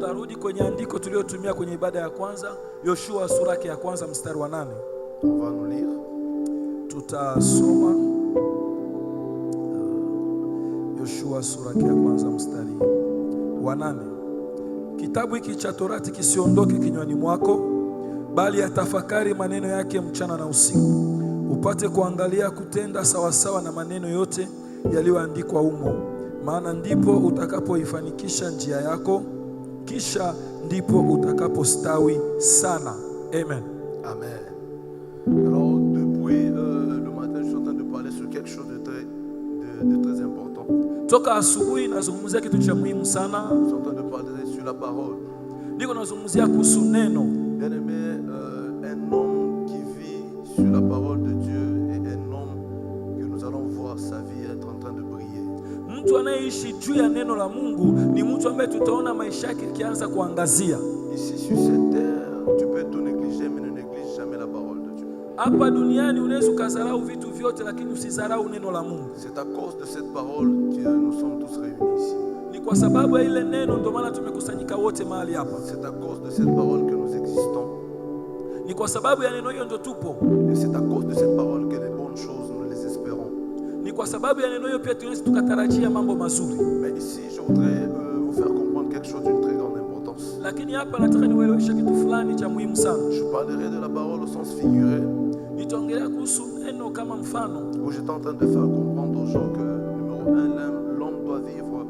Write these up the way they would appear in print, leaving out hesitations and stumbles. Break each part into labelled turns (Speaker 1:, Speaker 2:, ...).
Speaker 1: Tutarudi kwenye andiko tuliotumia kwenye ibada ya kwanza, Yoshua sura ya kwanza mstari wa 8.
Speaker 2: On va nous lire.
Speaker 1: Tutasoma Yoshua sura ya kwanza mstari wa 8. Kitabu hiki cha Torati kisiondoke kinywani mwako, bali yatafakari maneno yake mchana na usiku, upate kuangalia kutenda sawasawa na maneno yote yaliyoandikwa humo, maana ndipo utakapoifanikisha njia yako, kisha ndipo utakapostawi sana. Amen.
Speaker 2: Amen. Alors, depuis le matin, je suis en train de parler sur quelque chose de très important.
Speaker 1: Toka asubuhi nazungumzia kitu cha muhimu sana.
Speaker 2: Je suis en train de parler sur la parole.
Speaker 1: Niko nazungumzia kuhusu neno.
Speaker 2: Bien aimé, un homme qui vit sur la parole de Dieu est un homme que nous allons voir sa vie être en train de briller.
Speaker 1: Mtu anayeishi juu ya neno la Mungu ni mtu ambaye tutaona maisha yake yakianza kuangazia.
Speaker 2: Ici sur cette terre, tu peux tout négliger, mais ne néglige jamais la parole de Dieu.
Speaker 1: Hapa duniani unaweza ukazarau vitu vyote, lakini usizarau neno la Mungu.
Speaker 2: C'est à cause de cette parole que nous sommes tous réunis ici.
Speaker 1: Ni kwa sababu ya ile neno ndio maana tumekusanyika wote mahali hapa.
Speaker 2: C'est à cause de cette parole que nous existons.
Speaker 1: Ni kwa sababu ya neno hiyo ndio tupo.
Speaker 2: Et c'est à cause de cette parole que les bonnes choses, nous les espérons.
Speaker 1: Ni kwa sababu ya neno hiyo pia tunaweza tukatarajia mambo mazuri.
Speaker 2: Mais ici, je voudrais vous faire comprendre quelque chose d'une très grande importance.
Speaker 1: Lakini hapa nataka niwaeleweshe kitu fulani cha muhimu sana.
Speaker 2: Je parlerai de la parole au sens figuré,
Speaker 1: Nitaongelea kuhusu neno kama mfano,
Speaker 2: où j'étais en train de faire comprendre aux gens que, numéro 1, l'homme doit vivre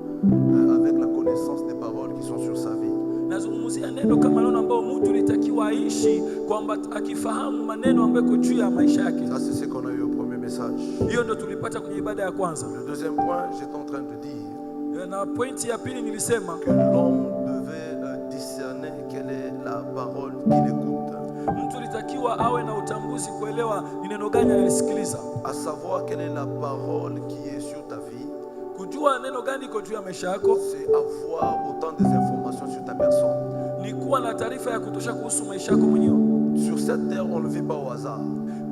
Speaker 2: avec la connaissance des paroles qui sont sur sa vie.
Speaker 1: nazungumzia neno kama neno ambao mtu litakiwa aishi kwamba akifahamu maneno ambayo yako juu ya maisha yake.
Speaker 2: Ça, c'est ce qu'on a eu au premier message.
Speaker 1: Hiyo ndio tulipata kwenye ibada ya kwanza.
Speaker 2: Le deuxième point, j'étais en train de dire
Speaker 1: Na pointi ya pili nilisema
Speaker 2: que l'homme devait discerner quelle est la parole qu'il écoute.
Speaker 1: mtu litakiwa awe na utambuzi kuelewa ni neno gani analisikiliza,
Speaker 2: À savoir quelle est la parole qui est sur ta vie,
Speaker 1: kujua neno gani iko juu ya maisha yako
Speaker 2: c'est avoir autant des informations sur ta personne.
Speaker 1: ni kuwa na taarifa ya kutosha kuhusu maisha yako mwenyewe.
Speaker 2: Sur cette terre, on ne vit pas au hasard.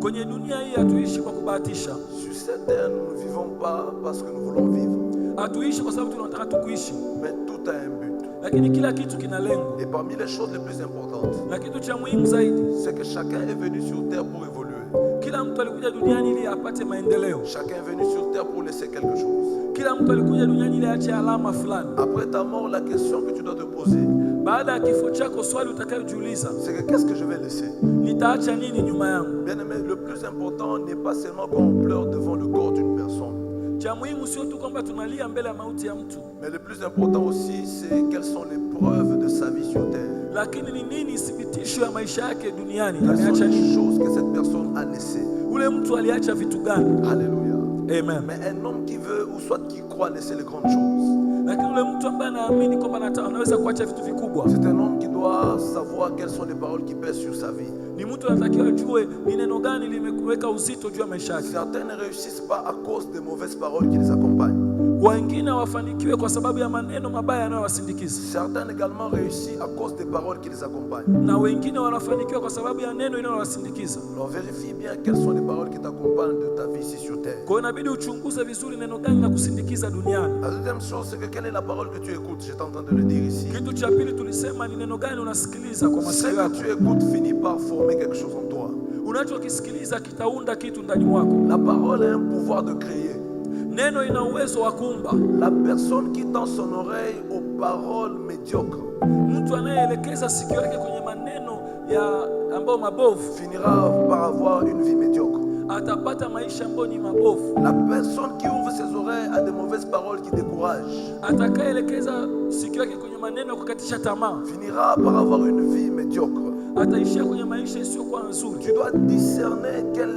Speaker 1: Kwenye dunia hii hatuishi kwa kubahatisha,
Speaker 2: Sur cette terre, nous ne vivons pas parce que nous voulons vivre,
Speaker 1: hatuishi kwa sababu tunataka tu kuishi,
Speaker 2: mais tout a un but.
Speaker 1: lakini kila kitu kina lengo.
Speaker 2: Et parmi les choses les plus importantes,
Speaker 1: Na kitu cha muhimu zaidi,
Speaker 2: c'est que chacun est venu sur terre pour évoluer.
Speaker 1: kila mtu alikuja duniani ili apate maendeleo.
Speaker 2: Chacun est venu sur terre pour laisser quelque chose.
Speaker 1: Kila mtu alikuja duniani ili aache alama fulani.
Speaker 2: Après ta mort, la question que tu dois te poser,
Speaker 1: Baada ya kifo chako, swali utakayojiuliza,
Speaker 2: c'est que qu'est-ce que je vais laisser?
Speaker 1: nitaacha nini nyuma yangu?
Speaker 2: Bien aimé, le plus important n'est pas seulement quand on pleure devant le corps d'une personne,
Speaker 1: Cha muhimu sio tu kwamba tunalia mbele ya mauti ya mtu,
Speaker 2: mais le plus important aussi, c'est quelles sont les preuves de sa vie sur terre.
Speaker 1: lakini ni nini thibitisho ya maisha yake duniani?
Speaker 2: Quelles sont
Speaker 1: Ameacha
Speaker 2: les
Speaker 1: nini?
Speaker 2: choses que cette personne a laissées?
Speaker 1: Ule mtu aliacha vitu gani?
Speaker 2: Alléluia.
Speaker 1: Amen.
Speaker 2: Mais un homme qui veut ou soit qui croit laisser les grandes choses,
Speaker 1: Lakini ule mtu ambaye anaamini kwamba anaweza kuacha vitu vikubwa,
Speaker 2: c'est un homme qui doit savoir quelles sont les paroles qui pèsent sur sa vie.
Speaker 1: ni mtu anatakiwa ajue ni neno gani limeweka uzito juu ya maisha yake.
Speaker 2: Certains ne réussissent pas à cause des mauvaises paroles qui les accompagnent.
Speaker 1: Wengine wafanikiwe kwa sababu ya maneno mabaya yanayowasindikiza,
Speaker 2: Certains également réussissent à cause des paroles qui les accompagnent.
Speaker 1: na wengine wanafanikiwa kwa sababu ya neno linalowasindikiza.
Speaker 2: Alors vérifie bien quelles sont les paroles qui t'accompagnent de ta vie ici sur terre.
Speaker 1: Kwa hiyo inabidi uchunguze vizuri neno gani la kusindikiza duniani.
Speaker 2: La deuxième chose, c'est que quelle est la parole que tu écoutes? J'étais en train de le dire ici.
Speaker 1: Kitu cha pili tulisema ni neno gani unasikiliza kwa
Speaker 2: Ce
Speaker 1: masikio
Speaker 2: que
Speaker 1: yako.
Speaker 2: tu écoutes finit par former quelque chose en toi.
Speaker 1: Unachokisikiliza kitaunda kitu ndani mwako.
Speaker 2: La parole a un pouvoir de créer.
Speaker 1: Neno ina uwezo wa kuumba.
Speaker 2: La personne qui tend son oreille aux paroles médiocres
Speaker 1: Mtu anayeelekeza sikio lake kwenye maneno ya ambayo mabovu
Speaker 2: finira par avoir une vie médiocre.
Speaker 1: atapata maisha ambayo ni mabovu.
Speaker 2: La personne qui ouvre ses oreilles à des mauvaises paroles qui découragent
Speaker 1: Atakayeelekeza sikio lake kwenye maneno ya kukatisha tamaa
Speaker 2: finira par avoir une vie médiocre.
Speaker 1: ataishia kwenye maisha isiyokuwa nzuri.
Speaker 2: Tu dois discerner quel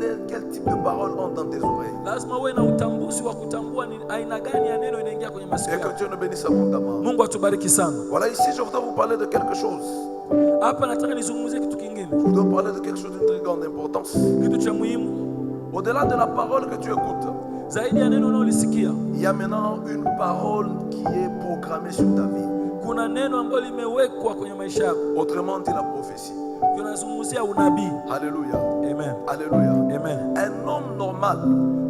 Speaker 2: type de paroles entre dans tes oreilles.
Speaker 1: Lazima uwe na utambuzi wa kutambua ni aina gani ya neno inaingia kwenye masikio
Speaker 2: Et que
Speaker 1: yako.
Speaker 2: Dieu nous bénisse abondamment.
Speaker 1: Mungu atubariki sana.
Speaker 2: Voilà, ici je voudrais vous parler de quelque chose.
Speaker 1: Hapa nataka nizungumzie kitu kingine,
Speaker 2: Je voudrais vous parler de quelque chose d'une très grande importance.
Speaker 1: kitu cha muhimu
Speaker 2: Au-delà de la parole que tu écoutes,
Speaker 1: zaidi ya neno unaolisikia.
Speaker 2: il y a maintenant une parole qui est programmée sur ta vie.
Speaker 1: Kuna neno ambalo limewekwa kwenye maisha yako.
Speaker 2: Autrement dit, la prophétie.
Speaker 1: Tunazungumzia unabii.
Speaker 2: Alléluia.
Speaker 1: Amen.
Speaker 2: Alléluia.
Speaker 1: Amen.
Speaker 2: Un homme normal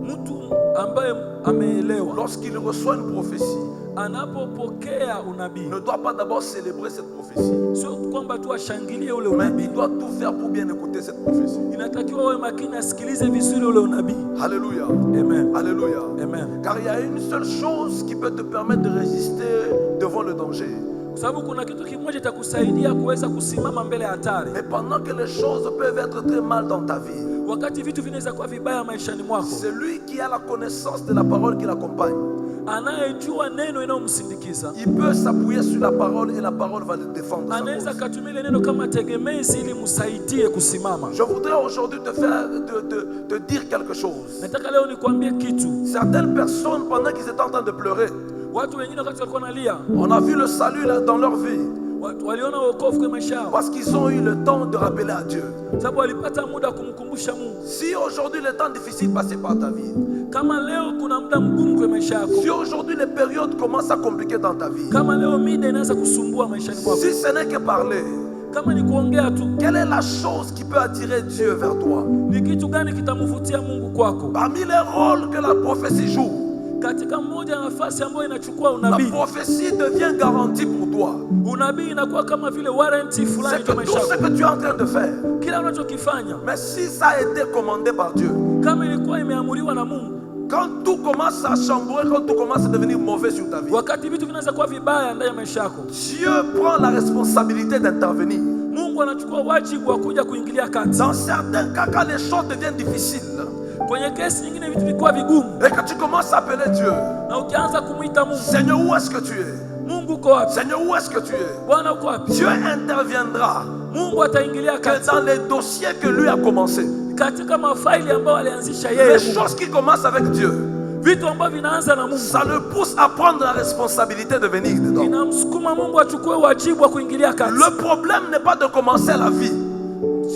Speaker 1: Mtu ambaye ameelewa,
Speaker 2: lorsqu'il reçoit une prophétie,
Speaker 1: anapopokea unabii,
Speaker 2: ne doit pas d'abord célébrer cette prophétie,
Speaker 1: sio kwamba tu ashangilie ule
Speaker 2: mais
Speaker 1: unabii.
Speaker 2: il doit tout faire pour bien écouter cette prophétie.
Speaker 1: Inatakiwa wewe makini asikilize vizuri ule unabii.
Speaker 2: Alléluia.
Speaker 1: Amen.
Speaker 2: Alléluia.
Speaker 1: Amen.
Speaker 2: Car il y a une seule chose qui peut te permettre de résister devant le danger.
Speaker 1: Kwa sababu kuna kitu kimoja kitakusaidia kuweza kusimama mbele ya hatari.
Speaker 2: Mais pendant que les choses peuvent être très mal dans ta vie,
Speaker 1: Wakati vitu vinaweza kuwa vibaya maishani mwako,
Speaker 2: celui qui a la connaissance de la parole qui l'accompagne,
Speaker 1: anayejua neno inayomsindikiza,
Speaker 2: il peut s'appuyer sur la parole et la parole va le défendre. Sa
Speaker 1: anaweza
Speaker 2: cause.
Speaker 1: katumia ile neno kama tegemezi ili msaidie kusimama.
Speaker 2: Je voudrais aujourd'hui te dire quelque chose.
Speaker 1: Nataka leo nikwambie kitu.
Speaker 2: Certaines personnes, pendant qu'ils étaient en train de pleurer,
Speaker 1: Watu wengine wakati walikuwa wanalia,
Speaker 2: on a vu le salut là dans leur vie
Speaker 1: watu waliona wokovu kwa maisha yao,
Speaker 2: parce qu'ils ont eu le temps de rappeler à Dieu.
Speaker 1: sababu walipata muda kumkumbusha Mungu.
Speaker 2: Si aujourd'hui les temps difficiles passent par ta vie,
Speaker 1: Kama leo kuna muda mgumu kwa maisha yako,
Speaker 2: si aujourd'hui les périodes commencent à compliquer dans ta vie,
Speaker 1: kama leo mida inaanza kusumbua maishani mwako,
Speaker 2: si ce n'est que parler,
Speaker 1: kama ni kuongea tu,
Speaker 2: quelle est la chose qui peut attirer Dieu vers toi?
Speaker 1: ni kitu gani kitamvutia Mungu kwako?
Speaker 2: Parmi les rôles que la prophétie joue,
Speaker 1: Katika mmoja ya nafasi ambayo inachukua
Speaker 2: la
Speaker 1: unabii,
Speaker 2: prophétie devient garantie pour toi.
Speaker 1: unabii inakuwa kama vile warranty fulani
Speaker 2: C'est
Speaker 1: kwa
Speaker 2: que tout
Speaker 1: maisha
Speaker 2: ce
Speaker 1: yako.
Speaker 2: que tu es en train de faire,
Speaker 1: Kila unachokifanya,
Speaker 2: mais si ça a été commandé par Dieu,
Speaker 1: kama ilikuwa imeamuriwa na Mungu,
Speaker 2: quand tout commence à chambouler, quand tout commence à devenir mauvais sur ta vie,
Speaker 1: wakati vitu vinaanza kuwa vibaya ndani ya maisha yako,
Speaker 2: Dieu prend la responsabilité d'intervenir.
Speaker 1: Mungu anachukua wajibu wa kuja kuingilia kati.
Speaker 2: Dans certains cas, quand les choses deviennent difficiles
Speaker 1: Kwenye kesi nyingine vitu vilikuwa vigumu,
Speaker 2: et que tu commences à appeler Dieu,
Speaker 1: na ukianza kumuita Mungu,
Speaker 2: Seigneur, où est-ce que tu es?
Speaker 1: Mungu uko wapi?
Speaker 2: Seigneur, où est-ce que tu es?
Speaker 1: Bwana uko wapi?
Speaker 2: Dieu interviendra
Speaker 1: Mungu ataingilia
Speaker 2: que
Speaker 1: kati
Speaker 2: dans les dossiers que lui a commencé.
Speaker 1: katika mafaili ambayo alianzisha
Speaker 2: Les
Speaker 1: yeye.
Speaker 2: choses qui commencent avec Dieu,
Speaker 1: Vitu ambavyo vinaanza na Mungu,
Speaker 2: ça le pousse à prendre la responsabilité de venir dedans.
Speaker 1: inamsukuma Mungu achukue wajibu wa kuingilia kati.
Speaker 2: Le problème n'est pas de commencer la vie,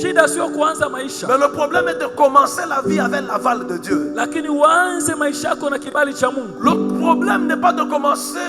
Speaker 1: Shida sio kuanza maisha,
Speaker 2: mais le problème est de commencer la vie avec l'aval de Dieu.
Speaker 1: lakini uanze maisha yako na kibali cha Mungu.
Speaker 2: Le problème n'est pas de commencer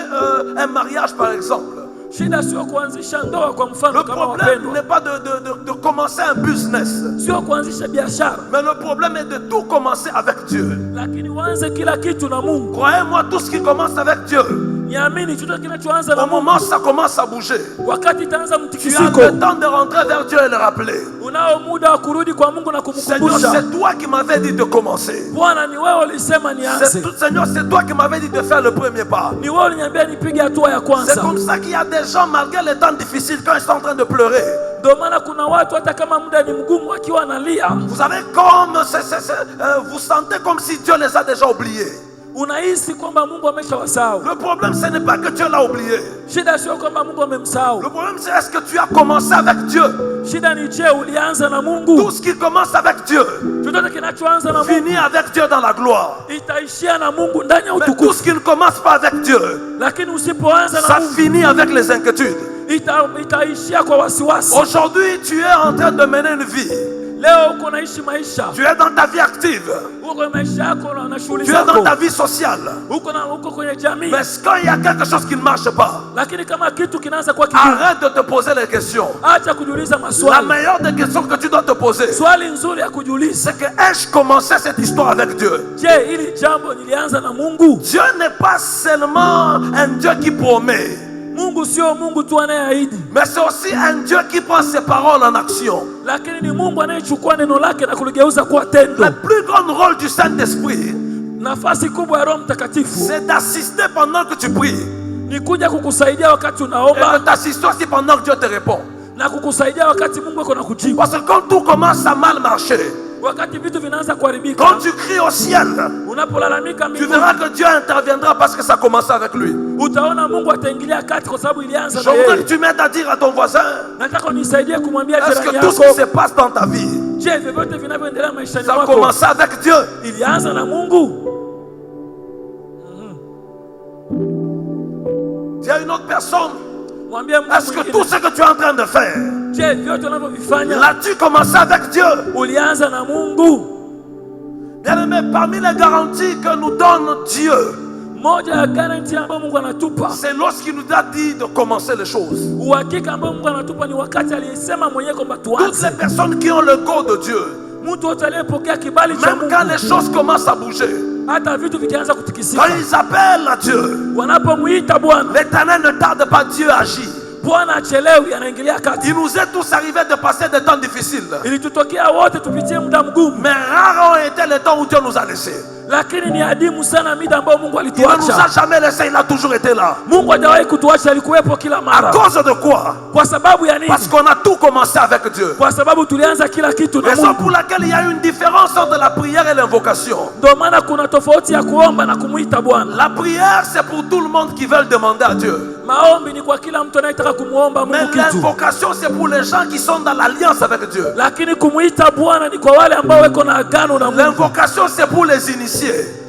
Speaker 2: un mariage, par exemple.
Speaker 1: Shida sio kuanzisha ndoa kwa mfano
Speaker 2: Le
Speaker 1: kama
Speaker 2: problème
Speaker 1: wapendwa,
Speaker 2: n'est pas de commencer un business,
Speaker 1: sio kuanzisha biashara,
Speaker 2: mais le problème est de tout commencer avec Dieu.
Speaker 1: lakini uanze kila kitu na Mungu.
Speaker 2: Croyez-moi, tout ce qui commence avec Dieu,
Speaker 1: Niamini, chochote kinachoanza na
Speaker 2: au
Speaker 1: Mungu,
Speaker 2: moment où ça commence à bouger,
Speaker 1: wakati itaanza
Speaker 2: tu as
Speaker 1: mtikisiko,
Speaker 2: le temps de rentrer vers Dieu et le rappeler.
Speaker 1: unao muda wa kurudi kwa Mungu na
Speaker 2: Seigneur,
Speaker 1: kumkumbusha,
Speaker 2: c'est toi qui m'avais dit de commencer.
Speaker 1: Bwana, ni wewe ulisema nianze,
Speaker 2: Seigneur, c'est toi qui m'avais dit de faire le premier pas.
Speaker 1: ni wewe uliniambia nipige hatua ya
Speaker 2: C'est
Speaker 1: kwanza.
Speaker 2: comme ça qu'il y a des gens, malgré les temps difficiles, quand ils sont en train de pleurer,
Speaker 1: Ndio maana kuna watu hata kama muda ni mgumu, wakiwa wanalia,
Speaker 2: vous savez, comme vous sentez comme si Dieu les a déjà oubliés.
Speaker 1: unahisi kwamba Mungu ameshawasahau.
Speaker 2: Le problème, ce n'est pas que Dieu l'a oublié.
Speaker 1: Shida sio kwamba Mungu amemsahau,
Speaker 2: Le problème, c'est est-ce que tu as commencé avec Dieu?
Speaker 1: shida ni je, ulianza na
Speaker 2: Tout
Speaker 1: Mungu?
Speaker 2: ce qui commence avec Dieu
Speaker 1: Chochote kinachoanza na Mungu
Speaker 2: finit avec Dieu dans la gloire.
Speaker 1: itaishia na Mungu ndani ya
Speaker 2: Mais tout
Speaker 1: utukufu,
Speaker 2: ce qui ne commence pas avec Dieu,
Speaker 1: lakini usipoanza na
Speaker 2: ça
Speaker 1: Mungu
Speaker 2: finit avec les inquiétudes.
Speaker 1: itaishia kwa wasiwasi.
Speaker 2: Aujourd'hui, tu es en train de mener une vie.
Speaker 1: Leo uko naishi maisha,
Speaker 2: Tu es dans ta vie active.
Speaker 1: uko kwenye maisha yako na shughuli
Speaker 2: Tu es dans
Speaker 1: zako,
Speaker 2: ta vie sociale.
Speaker 1: uko kwenye jamii,
Speaker 2: Mais quand il y a quelque chose qui ne marche pas,
Speaker 1: lakini kama kitu kinaanza kuwa kigumu,
Speaker 2: arrête de te poser les questions.
Speaker 1: acha kujiuliza
Speaker 2: La
Speaker 1: maswali.
Speaker 2: meilleure des questions que tu dois te poser,
Speaker 1: Swali nzuri ya kujiuliza,
Speaker 2: c'est que ai-je commencé cette histoire avec Dieu?
Speaker 1: je, hili jambo nilianza na Mungu?
Speaker 2: Dieu n'est pas seulement un Dieu qui promet,
Speaker 1: Mungu sio Mungu tu anayeahidi,
Speaker 2: mais c'est aussi un Dieu qui prend ses paroles en action.
Speaker 1: lakini ni Mungu anayechukua neno lake na kuligeuza kuwa tendo.
Speaker 2: Le plus grand rôle du Saint-Esprit,
Speaker 1: Nafasi kubwa ya Roho Mtakatifu
Speaker 2: c'est d'assister pendant que tu pries
Speaker 1: ni kuja kukusaidia wakati
Speaker 2: et de
Speaker 1: unaomba
Speaker 2: t'assister aussi pendant que Dieu te répond.
Speaker 1: na kukusaidia wakati Mungu ako na kujibu.
Speaker 2: Parce que quand tout commence à mal marcher,
Speaker 1: Wakati vitu vinaanza kuharibika,
Speaker 2: quand tu cries au ciel,
Speaker 1: unapolalamika
Speaker 2: tu
Speaker 1: mbinguni,
Speaker 2: verras que Dieu interviendra parce que ça commence avec lui.
Speaker 1: utaona Mungu ataingilia kati kwa sababu ilianza
Speaker 2: Je
Speaker 1: na
Speaker 2: voudrais
Speaker 1: yeye.
Speaker 2: que tu m'aides à dire à ton voisin,
Speaker 1: Nataka unisaidie kumwambia
Speaker 2: est-ce
Speaker 1: jirani
Speaker 2: que tout ce qui
Speaker 1: yako,
Speaker 2: se passe dans ta vie,
Speaker 1: je, vyovyote vinavyoendelea maishani
Speaker 2: ça a
Speaker 1: mwako
Speaker 2: commencé avec Dieu?
Speaker 1: ilianza na Mungu?
Speaker 2: Il y a une autre personne,
Speaker 1: Mwambie mtu
Speaker 2: est-ce que
Speaker 1: mwingine,
Speaker 2: tout ce que tu es en train de faire,
Speaker 1: je, vyote unavyovifanya
Speaker 2: l'as-tu commencé avec Dieu?
Speaker 1: ulianza na Mungu?
Speaker 2: Bien-aimé, parmi les garanties que nous donne Dieu,
Speaker 1: Moja ya guarantee ambayo Mungu anatupa,
Speaker 2: c'est lorsqu'il nous a dit de commencer les choses.
Speaker 1: uhakika ambao Mungu anatupa ni wakati aliyesema mwenyewe kwamba
Speaker 2: Toutes les
Speaker 1: tuanze.
Speaker 2: personnes qui ont le go de Dieu,
Speaker 1: Mtu wote aliyepokea kibali cha
Speaker 2: Même
Speaker 1: Mungu,
Speaker 2: quand les choses commencent à bouger,
Speaker 1: hata vitu vikianza kutikisika,
Speaker 2: quand ils appellent à Dieu,
Speaker 1: wanapomuita Bwana,
Speaker 2: l'Éternel ne tarde pas, Dieu agit.
Speaker 1: Bwana achelewi, anaingilia kati.
Speaker 2: Il nous est tous arrivé de passer des temps difficiles.
Speaker 1: Ilitutokea wote tupitie muda mgumu,
Speaker 2: Mais rares ont été les temps où Dieu nous a laissés.
Speaker 1: lakini ni adimu sana mida ambayo Mungu
Speaker 2: Il ne nous a
Speaker 1: alituacha.
Speaker 2: jamais laissés, il a toujours été là.
Speaker 1: Mungu hajawahi kutuacha, alikuwepo kila
Speaker 2: À
Speaker 1: mara.
Speaker 2: cause de quoi?
Speaker 1: Kwa sababu ya nini?
Speaker 2: Parce qu'on a tout commencé avec Dieu.
Speaker 1: Kwa sababu tulianza kila kitu na
Speaker 2: Raison pour
Speaker 1: Mungu.
Speaker 2: laquelle il y a une différence entre la prière et l'invocation.
Speaker 1: Ndio maana kuna tofauti ya kuomba na kumuita Bwana.
Speaker 2: La prière, c'est pour tout le monde qui veut demander à Dieu.
Speaker 1: Maombi ni kwa kila mtu anayetaka kumuomba
Speaker 2: Mais
Speaker 1: Mungu kitu,
Speaker 2: l'invocation, c'est pour les gens qui sont dans l'alliance avec Dieu.
Speaker 1: lakini kumuita Bwana ni kwa wale ambao wako na agano na Mungu.
Speaker 2: L'invocation, c'est pour les initiés.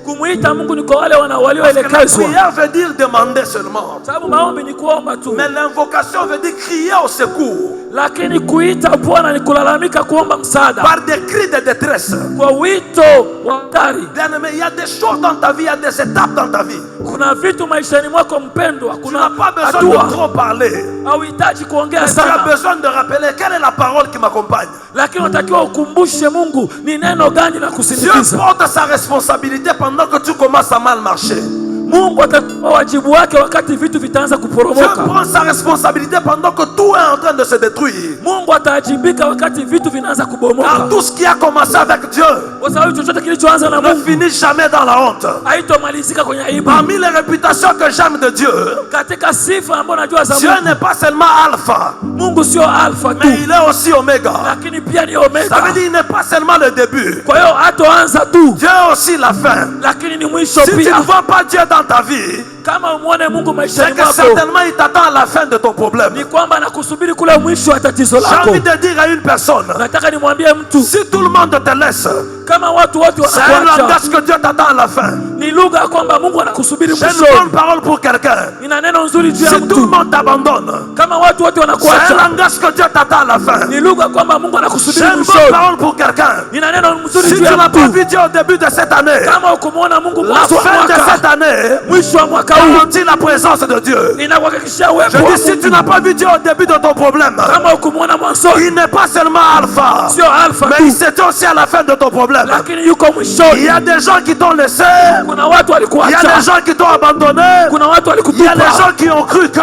Speaker 1: Kumuita Mungu ni kwa wale
Speaker 2: Parce que la
Speaker 1: walioelekezwa,
Speaker 2: prière veut dire demander seulement.
Speaker 1: sababu maombi ni kuomba tu,
Speaker 2: Mais l'invocation veut dire crier au secours.
Speaker 1: lakini kuita Bwana ni kulalamika, kuomba msaada
Speaker 2: Par des cris de détresse.
Speaker 1: kwa wito wa hatari.
Speaker 2: Bien-aimé, il y a des choses dans ta vie, il y a des étapes dans ta vie.
Speaker 1: Kuna vitu maishani mwako mpendwa,
Speaker 2: Tu n'as
Speaker 1: kuna
Speaker 2: pas besoin de
Speaker 1: hatua
Speaker 2: trop parler.
Speaker 1: hauhitaji kuongea
Speaker 2: Mais tu as
Speaker 1: sana,
Speaker 2: besoin de rappeler quelle est la parole qui m'accompagne.
Speaker 1: lakini unatakiwa ukumbushe Mungu ni neno gani la
Speaker 2: Dieu
Speaker 1: kusindikiza.
Speaker 2: porte sa responsabilité pendant que tu commences à mal marcher.
Speaker 1: Mungu atachukua wajibu wake wakati vitu vitaanza
Speaker 2: Dieu
Speaker 1: kuporomoka.
Speaker 2: prend sa responsabilité pendant que tout est en train de se détruire.
Speaker 1: Mungu ataajibika wakati vitu vinaanza
Speaker 2: Car
Speaker 1: kubomoka,
Speaker 2: tout ce qui a commencé avec Dieu
Speaker 1: kwa sababu chochote kilichoanza na
Speaker 2: ne
Speaker 1: Mungu
Speaker 2: finit jamais dans la honte.
Speaker 1: haitomalizika kwenye aibu.
Speaker 2: Parmi les réputations que j'aime de Dieu,
Speaker 1: Katika sifa ambayo najua za
Speaker 2: Dieu
Speaker 1: Mungu,
Speaker 2: n'est pas seulement alpha,
Speaker 1: Mungu sio alfa tu,
Speaker 2: mais il est aussi oméga.
Speaker 1: lakini pia ni
Speaker 2: Ça veut
Speaker 1: omega.
Speaker 2: dire qu'il n'est pas seulement le début,
Speaker 1: Kwa hiyo hatoanza tu,
Speaker 2: Dieu est aussi la fin.
Speaker 1: lakini ni mwisho
Speaker 2: Si tu ne
Speaker 1: pia.
Speaker 2: vois pas Dieu dans ta vie,
Speaker 1: Kama umwone Mungu
Speaker 2: c'est
Speaker 1: maishani
Speaker 2: que
Speaker 1: mwako,
Speaker 2: certainement il t'attend à la fin de ton problème.
Speaker 1: ni kwamba anakusubiri kule mwisho wa tatizo
Speaker 2: J'ai
Speaker 1: lako.
Speaker 2: envie de dire à une personne,
Speaker 1: Nataka nimwambie mtu,
Speaker 2: si tout le monde te laisse,
Speaker 1: kama watu wote
Speaker 2: c'est un
Speaker 1: wanakuacha,
Speaker 2: langage que Dieu t'attend à la fin.
Speaker 1: ni lugha ya kwamba Mungu anakusubiri
Speaker 2: J'ai une
Speaker 1: mwisho.
Speaker 2: bonne parole pour quelqu'un.
Speaker 1: Nina neno nzuri juu ya
Speaker 2: Si tout le
Speaker 1: mtu,
Speaker 2: monde t'abandonne,
Speaker 1: kama watu wote
Speaker 2: c'est un
Speaker 1: wanakuacha,
Speaker 2: langage que Dieu t'attend à la fin.
Speaker 1: ni lugha kwamba Mungu
Speaker 2: J'ai
Speaker 1: anakusubiri
Speaker 2: une
Speaker 1: mwisho.
Speaker 2: bonne parole pour quelqu'un.
Speaker 1: Nina neno nzuri
Speaker 2: Si
Speaker 1: juu
Speaker 2: tu
Speaker 1: ya
Speaker 2: n'as pas
Speaker 1: mtu,
Speaker 2: vu Dieu au début de cette année,
Speaker 1: kama ukumuona Mungu
Speaker 2: la
Speaker 1: mwanzo wa
Speaker 2: fin de cette
Speaker 1: mwaka,
Speaker 2: année
Speaker 1: mwisho wa mwaka huu,
Speaker 2: garantit la présence de Dieu.
Speaker 1: ninakuhakikishia
Speaker 2: Je
Speaker 1: uwepo wa
Speaker 2: dis, si tu
Speaker 1: Mungu.
Speaker 2: n'as pas vu Dieu au début de ton problème,
Speaker 1: Kama ukumuona mwanzo,
Speaker 2: il n'est pas seulement alpha,
Speaker 1: sio alfa
Speaker 2: mais
Speaker 1: tu,
Speaker 2: il s'était aussi à la fin de ton problème.
Speaker 1: lakini yuko
Speaker 2: Il y
Speaker 1: mwishoni.
Speaker 2: a des gens qui t'ont laissé,
Speaker 1: Kuna watu
Speaker 2: il y a
Speaker 1: walikuacha,
Speaker 2: des gens qui t'ont abandonné,
Speaker 1: kuna watu
Speaker 2: il y a
Speaker 1: walikutupa,
Speaker 2: des gens qui ont cru que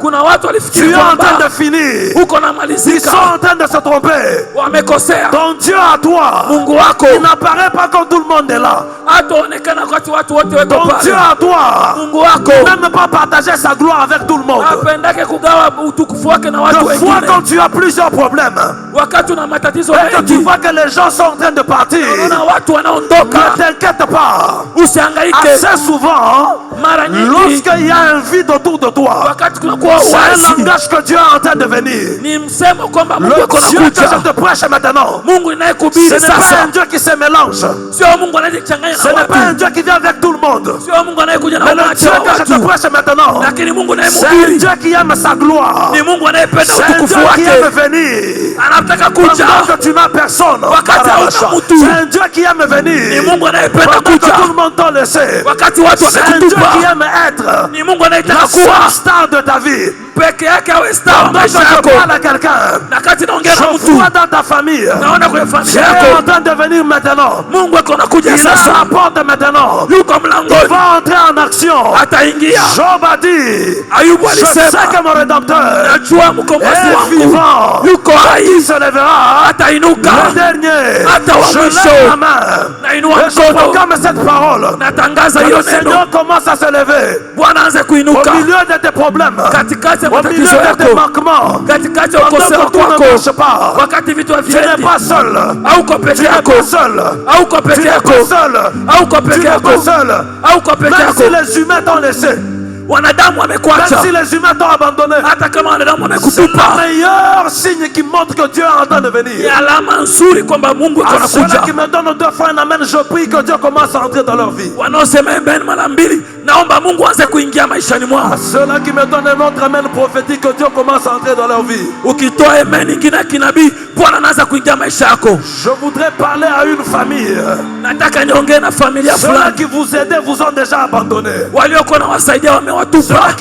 Speaker 1: kuna watu
Speaker 2: tu
Speaker 1: walifikiri
Speaker 2: es en train
Speaker 1: kwamba
Speaker 2: de finir.
Speaker 1: uko
Speaker 2: Ils sont
Speaker 1: namalizika,
Speaker 2: en train de se tromper.
Speaker 1: wamekosea.
Speaker 2: Ton Dieu à toi,
Speaker 1: Mungu wako
Speaker 2: il n'apparaît pas quand tout le monde est là.
Speaker 1: hataonekana wakati watu wote weko
Speaker 2: Ton Dieu
Speaker 1: pale.
Speaker 2: à toi,
Speaker 1: Mungu wako
Speaker 2: il n'aime pas partager sa gloire avec tout le monde.
Speaker 1: hapendake kugawa utukufu wake na watu
Speaker 2: Des fois,
Speaker 1: wengine.
Speaker 2: quand tu as plusieurs problèmes
Speaker 1: Wakati una matatizo
Speaker 2: et que tu
Speaker 1: mengi,
Speaker 2: vois que les gens sont en train de partir,
Speaker 1: unaona watu
Speaker 2: ne
Speaker 1: wanaondoka,
Speaker 2: t'inquiète pas.
Speaker 1: usihangaike.
Speaker 2: Assez souvent,
Speaker 1: Mara nyingi
Speaker 2: lorsqu'il y a un vide autour de toi,
Speaker 1: wakati kunakuwa
Speaker 2: c'est un
Speaker 1: uwazi,
Speaker 2: langage que Dieu est en train de venir.
Speaker 1: ni msemo kwamba Mungu
Speaker 2: Le
Speaker 1: yuko
Speaker 2: Dieu que je
Speaker 1: nakuja.
Speaker 2: te prêche maintenant,
Speaker 1: Mungu
Speaker 2: ce
Speaker 1: inayekuhubiri
Speaker 2: n'est pas un
Speaker 1: sasa
Speaker 2: Dieu qui se mélange.
Speaker 1: sio Mungu anayejichanganya
Speaker 2: Ce
Speaker 1: na
Speaker 2: n'est pas un
Speaker 1: watu,
Speaker 2: Dieu qui vient avec tout le monde.
Speaker 1: sio Mungu anayekuja na
Speaker 2: Mais le
Speaker 1: umati
Speaker 2: Dieu
Speaker 1: wa
Speaker 2: que je te
Speaker 1: watu,
Speaker 2: prêche maintenant,
Speaker 1: lakini Mungu
Speaker 2: c'est un
Speaker 1: anayemhubiri
Speaker 2: Dieu qui aime sa gloire.
Speaker 1: ni Mungu anayependa
Speaker 2: C'est un
Speaker 1: utukufu
Speaker 2: Dieu qui aime
Speaker 1: wake,
Speaker 2: venir.
Speaker 1: anataka kuja
Speaker 2: Pendant que tu n'as personne,
Speaker 1: wakati hauna mtu.
Speaker 2: c'est un Dieu qui aime
Speaker 1: Ni
Speaker 2: venir.
Speaker 1: Mungu anayependa
Speaker 2: Pendant que
Speaker 1: kuja
Speaker 2: tout le monde t'a laissé,
Speaker 1: wakati watu
Speaker 2: c'est un Dieu qui
Speaker 1: wamekutupa.
Speaker 2: aime être
Speaker 1: Ni Mungu
Speaker 2: la
Speaker 1: anayetaka
Speaker 2: seule
Speaker 1: kuwa
Speaker 2: star de ta vie.
Speaker 1: peke yake awe star wa
Speaker 2: Pendant que
Speaker 1: maisha
Speaker 2: je
Speaker 1: yako.
Speaker 2: parle à quelqu'un,
Speaker 1: Na kati naongea na
Speaker 2: je
Speaker 1: mtu,
Speaker 2: vois dans ta famille,
Speaker 1: naona kwenye
Speaker 2: Dieu
Speaker 1: familia
Speaker 2: est en
Speaker 1: yako
Speaker 2: train de venir maintenant.
Speaker 1: Mungu ako nakuja
Speaker 2: Il est à la
Speaker 1: sasa,
Speaker 2: porte maintenant.
Speaker 1: yuko
Speaker 2: Il
Speaker 1: mlangoni,
Speaker 2: va entrer en action.
Speaker 1: ataingia.
Speaker 2: Job a dit,
Speaker 1: Ayubu
Speaker 2: je sais
Speaker 1: alisema,
Speaker 2: que mon rédempteur
Speaker 1: najua mkombozi
Speaker 2: est
Speaker 1: wangu
Speaker 2: vivant.
Speaker 1: yuko
Speaker 2: Il
Speaker 1: hai,
Speaker 2: se lèvera.
Speaker 1: atainuka.
Speaker 2: Le dernier,
Speaker 1: Hata wa
Speaker 2: je
Speaker 1: mwisho.
Speaker 2: lève la main.
Speaker 1: Nainua
Speaker 2: Et je
Speaker 1: mkono,
Speaker 2: proclame cette parole.
Speaker 1: natangaza
Speaker 2: Que
Speaker 1: hiyo
Speaker 2: le
Speaker 1: neno.
Speaker 2: Seigneur commence à se lever.
Speaker 1: Bwana anze
Speaker 2: Au
Speaker 1: kuinuka
Speaker 2: milieu de tes problèmes.
Speaker 1: katikati ya
Speaker 2: Au milieu
Speaker 1: matatizo
Speaker 2: de tes
Speaker 1: yako,
Speaker 2: manquements.
Speaker 1: katikati ya
Speaker 2: Pendant
Speaker 1: ukosefu
Speaker 2: que tout ne
Speaker 1: kwako,
Speaker 2: marche pas.
Speaker 1: wakati vitu
Speaker 2: Tu n'es
Speaker 1: haviendi,
Speaker 2: pas seul.
Speaker 1: hauko
Speaker 2: Tu
Speaker 1: peke
Speaker 2: n'es
Speaker 1: yako,
Speaker 2: pas seul.
Speaker 1: hauko
Speaker 2: Tu
Speaker 1: peke
Speaker 2: n'es
Speaker 1: yako,
Speaker 2: pas seul.
Speaker 1: hauko
Speaker 2: Tu
Speaker 1: peke
Speaker 2: n'es
Speaker 1: yako,
Speaker 2: pas seul.
Speaker 1: hauko peke
Speaker 2: Même
Speaker 1: yako.
Speaker 2: si les humains t'ont laissé.
Speaker 1: Wanadamu
Speaker 2: Même
Speaker 1: wamekuacha,
Speaker 2: si les humains t'ont abandonné.
Speaker 1: hata kama wanadamu
Speaker 2: C'est le
Speaker 1: wamekutupa,
Speaker 2: meilleur signe qui montre que Dieu est en train de
Speaker 1: ni
Speaker 2: venir.
Speaker 1: alama nzuri kwamba Mungu iko
Speaker 2: À ceux-là
Speaker 1: nakuja.
Speaker 2: qui me donnent deux fois un amen, je prie que Dieu commence à entrer dans leur vie.
Speaker 1: Wanaosema amen mara mbili, naomba Mungu aanze kuingia maishani mwao.
Speaker 2: À ceux-là qui me donnent un autre amen prophétique, que Dieu commence à entrer dans leur vie.
Speaker 1: Ukitoa amen ingine ya kinabii, Bwana anaanza kuingia maisha yako.
Speaker 2: Je voudrais parler à une famille.
Speaker 1: Nataka niongee na familia
Speaker 2: Ceux-là
Speaker 1: fulani.
Speaker 2: qui vous aidaient vous ont déjà abandonné.
Speaker 1: Waliokuwa na wasaidia wamewatupa.
Speaker 2: Ceux-là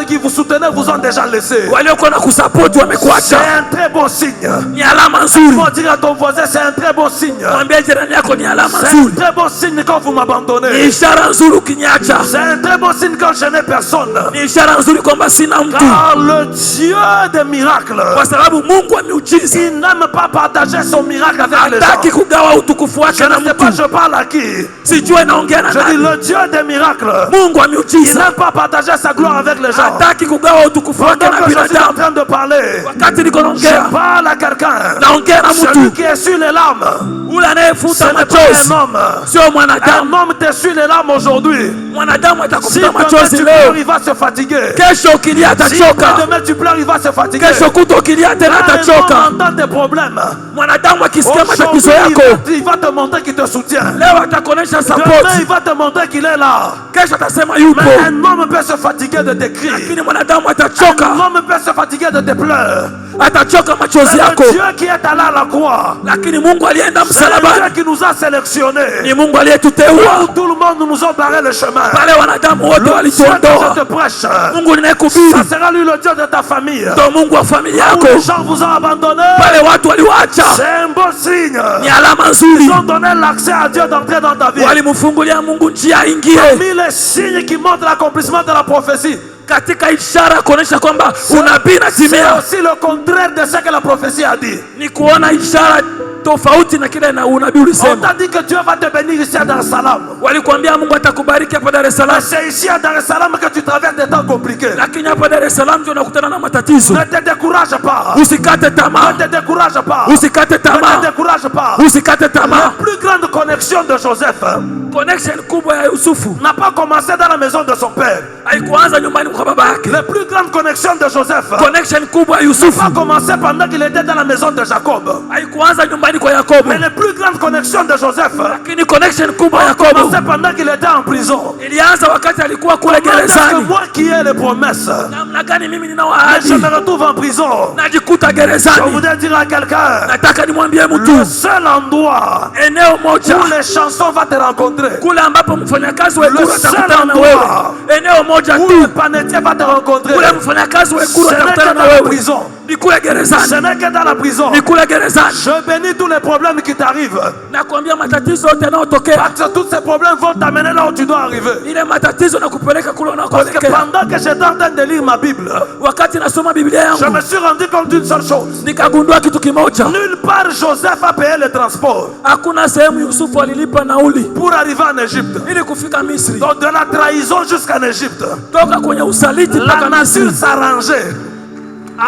Speaker 2: qui vous soutenaient vous ont déjà laissé.
Speaker 1: Waliokuwa na kusupport
Speaker 2: C'est
Speaker 1: wamekuacha.
Speaker 2: un très bon signe.
Speaker 1: Ni alama
Speaker 2: Il
Speaker 1: nzuri.
Speaker 2: faut dire à ton voisin, c'est un très bon signe.
Speaker 1: Mwambie jirani yako ni alama
Speaker 2: C'est un
Speaker 1: nzuri.
Speaker 2: très bon signe quand vous
Speaker 1: Ni
Speaker 2: m'abandonnez.
Speaker 1: ishara nzuri ukiniacha.
Speaker 2: C'est un très bon signe quand je n'ai personne.
Speaker 1: Ni ishara nzuri kwamba sina mtu.
Speaker 2: Car le Dieu des miracles,
Speaker 1: Kwa sababu Mungu wa miujiza
Speaker 2: il n'aime pas partager son miracle avec les
Speaker 1: hataki
Speaker 2: gens.
Speaker 1: kugawa utukufu
Speaker 2: Je
Speaker 1: wake na
Speaker 2: ne sais pas,
Speaker 1: mtu.
Speaker 2: je parle à qui?
Speaker 1: Sijue naongea na
Speaker 2: Je dis
Speaker 1: nani.
Speaker 2: le Dieu des miracles.
Speaker 1: Mungu wa
Speaker 2: Il
Speaker 1: miujiza
Speaker 2: n'aime pas partager sa gloire avec les gens.
Speaker 1: hataki kugawa utukufu wake
Speaker 2: Pendant
Speaker 1: na
Speaker 2: que je suis en
Speaker 1: binadamu.
Speaker 2: train de parler,
Speaker 1: Wakati niko
Speaker 2: je
Speaker 1: naongea,
Speaker 2: parle à quelqu'un.
Speaker 1: naongea na
Speaker 2: Celui
Speaker 1: mtu
Speaker 2: qui essuie les larmes,
Speaker 1: ule
Speaker 2: ce
Speaker 1: anayefuta
Speaker 2: n'est pas
Speaker 1: machozi,
Speaker 2: un homme.
Speaker 1: sio
Speaker 2: Un
Speaker 1: mwanadamu.
Speaker 2: homme t'essuie les larmes aujourd'hui.
Speaker 1: Mwanadamu
Speaker 2: Si
Speaker 1: atakufuta
Speaker 2: demain
Speaker 1: machozi
Speaker 2: tu pleures,
Speaker 1: leo,
Speaker 2: il va se fatiguer.
Speaker 1: kesho ukilia
Speaker 2: Si
Speaker 1: atachoka,
Speaker 2: demain tu pleures, il va se fatiguer.
Speaker 1: kesho kuto ukilia tena
Speaker 2: Quand un
Speaker 1: atachoka.
Speaker 2: homme entend tes problèmes,
Speaker 1: Mwanadamu akisikia
Speaker 2: aujourd'hui,
Speaker 1: matatizo yako,
Speaker 2: il va te montrer qu'il te soutient.
Speaker 1: leo atakuonesha
Speaker 2: Demain,
Speaker 1: support,
Speaker 2: il va te montrer qu'il est là.
Speaker 1: kesho atasema yupo.
Speaker 2: Mais un homme peut se fatiguer de tes cris.
Speaker 1: Lakini mwanadamu
Speaker 2: Un
Speaker 1: atachoka,
Speaker 2: homme peut se fatiguer de tes pleurs.
Speaker 1: atachoka machozi
Speaker 2: Mais
Speaker 1: yako.
Speaker 2: le Dieu qui est allé à la croix,
Speaker 1: Lakini Mungu alienda
Speaker 2: c'est le
Speaker 1: msalabani,
Speaker 2: Dieu qui nous a sélectionnés.
Speaker 1: ni Mungu aliyetuteua.
Speaker 2: Tout le monde nous a barré le chemin.
Speaker 1: Pale wanadamu wote
Speaker 2: Le Dieu que
Speaker 1: walituondoa,
Speaker 2: je te prêche,
Speaker 1: Mungu ninayekuhubiri
Speaker 2: ça sera lui le Dieu de ta famille.
Speaker 1: ndo Mungu wa familia
Speaker 2: Où
Speaker 1: yako.
Speaker 2: les gens vous ont abandonné,
Speaker 1: Pale watu waliwaacha,
Speaker 2: c'est un bon signe.
Speaker 1: ni alama nzuri.
Speaker 2: Ils ont donné l'accès à Dieu d'entrer dans ta vie.
Speaker 1: Walimfungulia Mungu njia aingie,
Speaker 2: Parmi les signes qui montrent l'accomplissement de la prophétie,
Speaker 1: katika ishara kuonesha kwamba unabii
Speaker 2: c'est
Speaker 1: unatimia,
Speaker 2: aussi le contraire de ce que la prophétie a dit.
Speaker 1: ni kuona ishara tofauti na kile na unabii
Speaker 2: On
Speaker 1: ulisema.
Speaker 2: t'a dit que Dieu va te bénir ici à Dar es Salaam.
Speaker 1: Walikuambia Mungu atakubariki hapa Dar es
Speaker 2: Mais
Speaker 1: Salaam,
Speaker 2: c'est ici à Dar es Salaam que tu traverses des temps compliqués.
Speaker 1: lakini hapa Dar es Salaam ndio unakutana na matatizo.
Speaker 2: Ne te décourage pas.
Speaker 1: Usikate tamaa,
Speaker 2: Ne te décourage pas.
Speaker 1: usikate
Speaker 2: Ne te
Speaker 1: tamaa,
Speaker 2: décourage pas.
Speaker 1: usikate
Speaker 2: La
Speaker 1: tamaa.
Speaker 2: plus grande connexion de Joseph
Speaker 1: Connection kubwa ya Yusufu
Speaker 2: n'a pas commencé dans la maison de son père.
Speaker 1: haikuanza nyumbani kwa baba yake.
Speaker 2: La plus grande connexion de Joseph
Speaker 1: Connection kubwa ya
Speaker 2: n'a
Speaker 1: Yusufu
Speaker 2: pas commencé pendant qu'il était dans la maison de Jacob.
Speaker 1: haikuanza nyumbani kwa Yakobo,
Speaker 2: Mais la plus grande connexion de Joseph
Speaker 1: lakini connection kubwa ya
Speaker 2: a
Speaker 1: Yakobo
Speaker 2: commencé pendant qu'il était en prison.
Speaker 1: ilianza wakati alikuwa kule
Speaker 2: Comment est-ce que
Speaker 1: gerezani.
Speaker 2: moi qui ai les promesses,
Speaker 1: Namna gani mimi nina
Speaker 2: mais je
Speaker 1: ahadi
Speaker 2: me retrouve en prison?
Speaker 1: najikuta
Speaker 2: Je
Speaker 1: gerezani?
Speaker 2: voudrais dire à quelqu'un,
Speaker 1: Nataka nimwambie
Speaker 2: le
Speaker 1: mtu,
Speaker 2: seul endroit
Speaker 1: eneo moja
Speaker 2: où les chansons vont te rencontrer,
Speaker 1: kule ambapo mfanyakazi wa Ekuru
Speaker 2: Le
Speaker 1: atakutana na
Speaker 2: seul
Speaker 1: wewe,
Speaker 2: endroit
Speaker 1: eneo moja
Speaker 2: où
Speaker 1: tu
Speaker 2: le panetier va te rencontrer,
Speaker 1: kule mfanyakazi wa Ekuru
Speaker 2: ce n'est
Speaker 1: atakutana
Speaker 2: que
Speaker 1: na
Speaker 2: dans la
Speaker 1: wewe
Speaker 2: prison.
Speaker 1: ni kule
Speaker 2: Ce
Speaker 1: gerezani,
Speaker 2: n'est que dans la prison.
Speaker 1: ni kule gerezani.
Speaker 2: Je bénis tous les problèmes qui t'arrivent.
Speaker 1: Nakwambia matatizo yote yanayotokea,
Speaker 2: Parce que tous ces problèmes vont t'amener là où tu dois arriver.
Speaker 1: ile matatizo na kupeleka kule
Speaker 2: Parce que
Speaker 1: unakoelekea.
Speaker 2: pendant que j'étais en train de lire ma Bible,
Speaker 1: Wakati nasoma Biblia
Speaker 2: je
Speaker 1: yangu
Speaker 2: me suis rendu compte d'une seule chose.
Speaker 1: nikagundua kitu kimoja,
Speaker 2: Nulle part Joseph a payé le transport
Speaker 1: hakuna sehemu Yusufu alilipa nauli
Speaker 2: pour arriver en Égypte.
Speaker 1: ili kufika Misri.
Speaker 2: Donc de la trahison jusqu'en Égypte,
Speaker 1: Toka kwenye usaliti
Speaker 2: la
Speaker 1: mpaka
Speaker 2: nature
Speaker 1: Misri,
Speaker 2: s'arrangeait.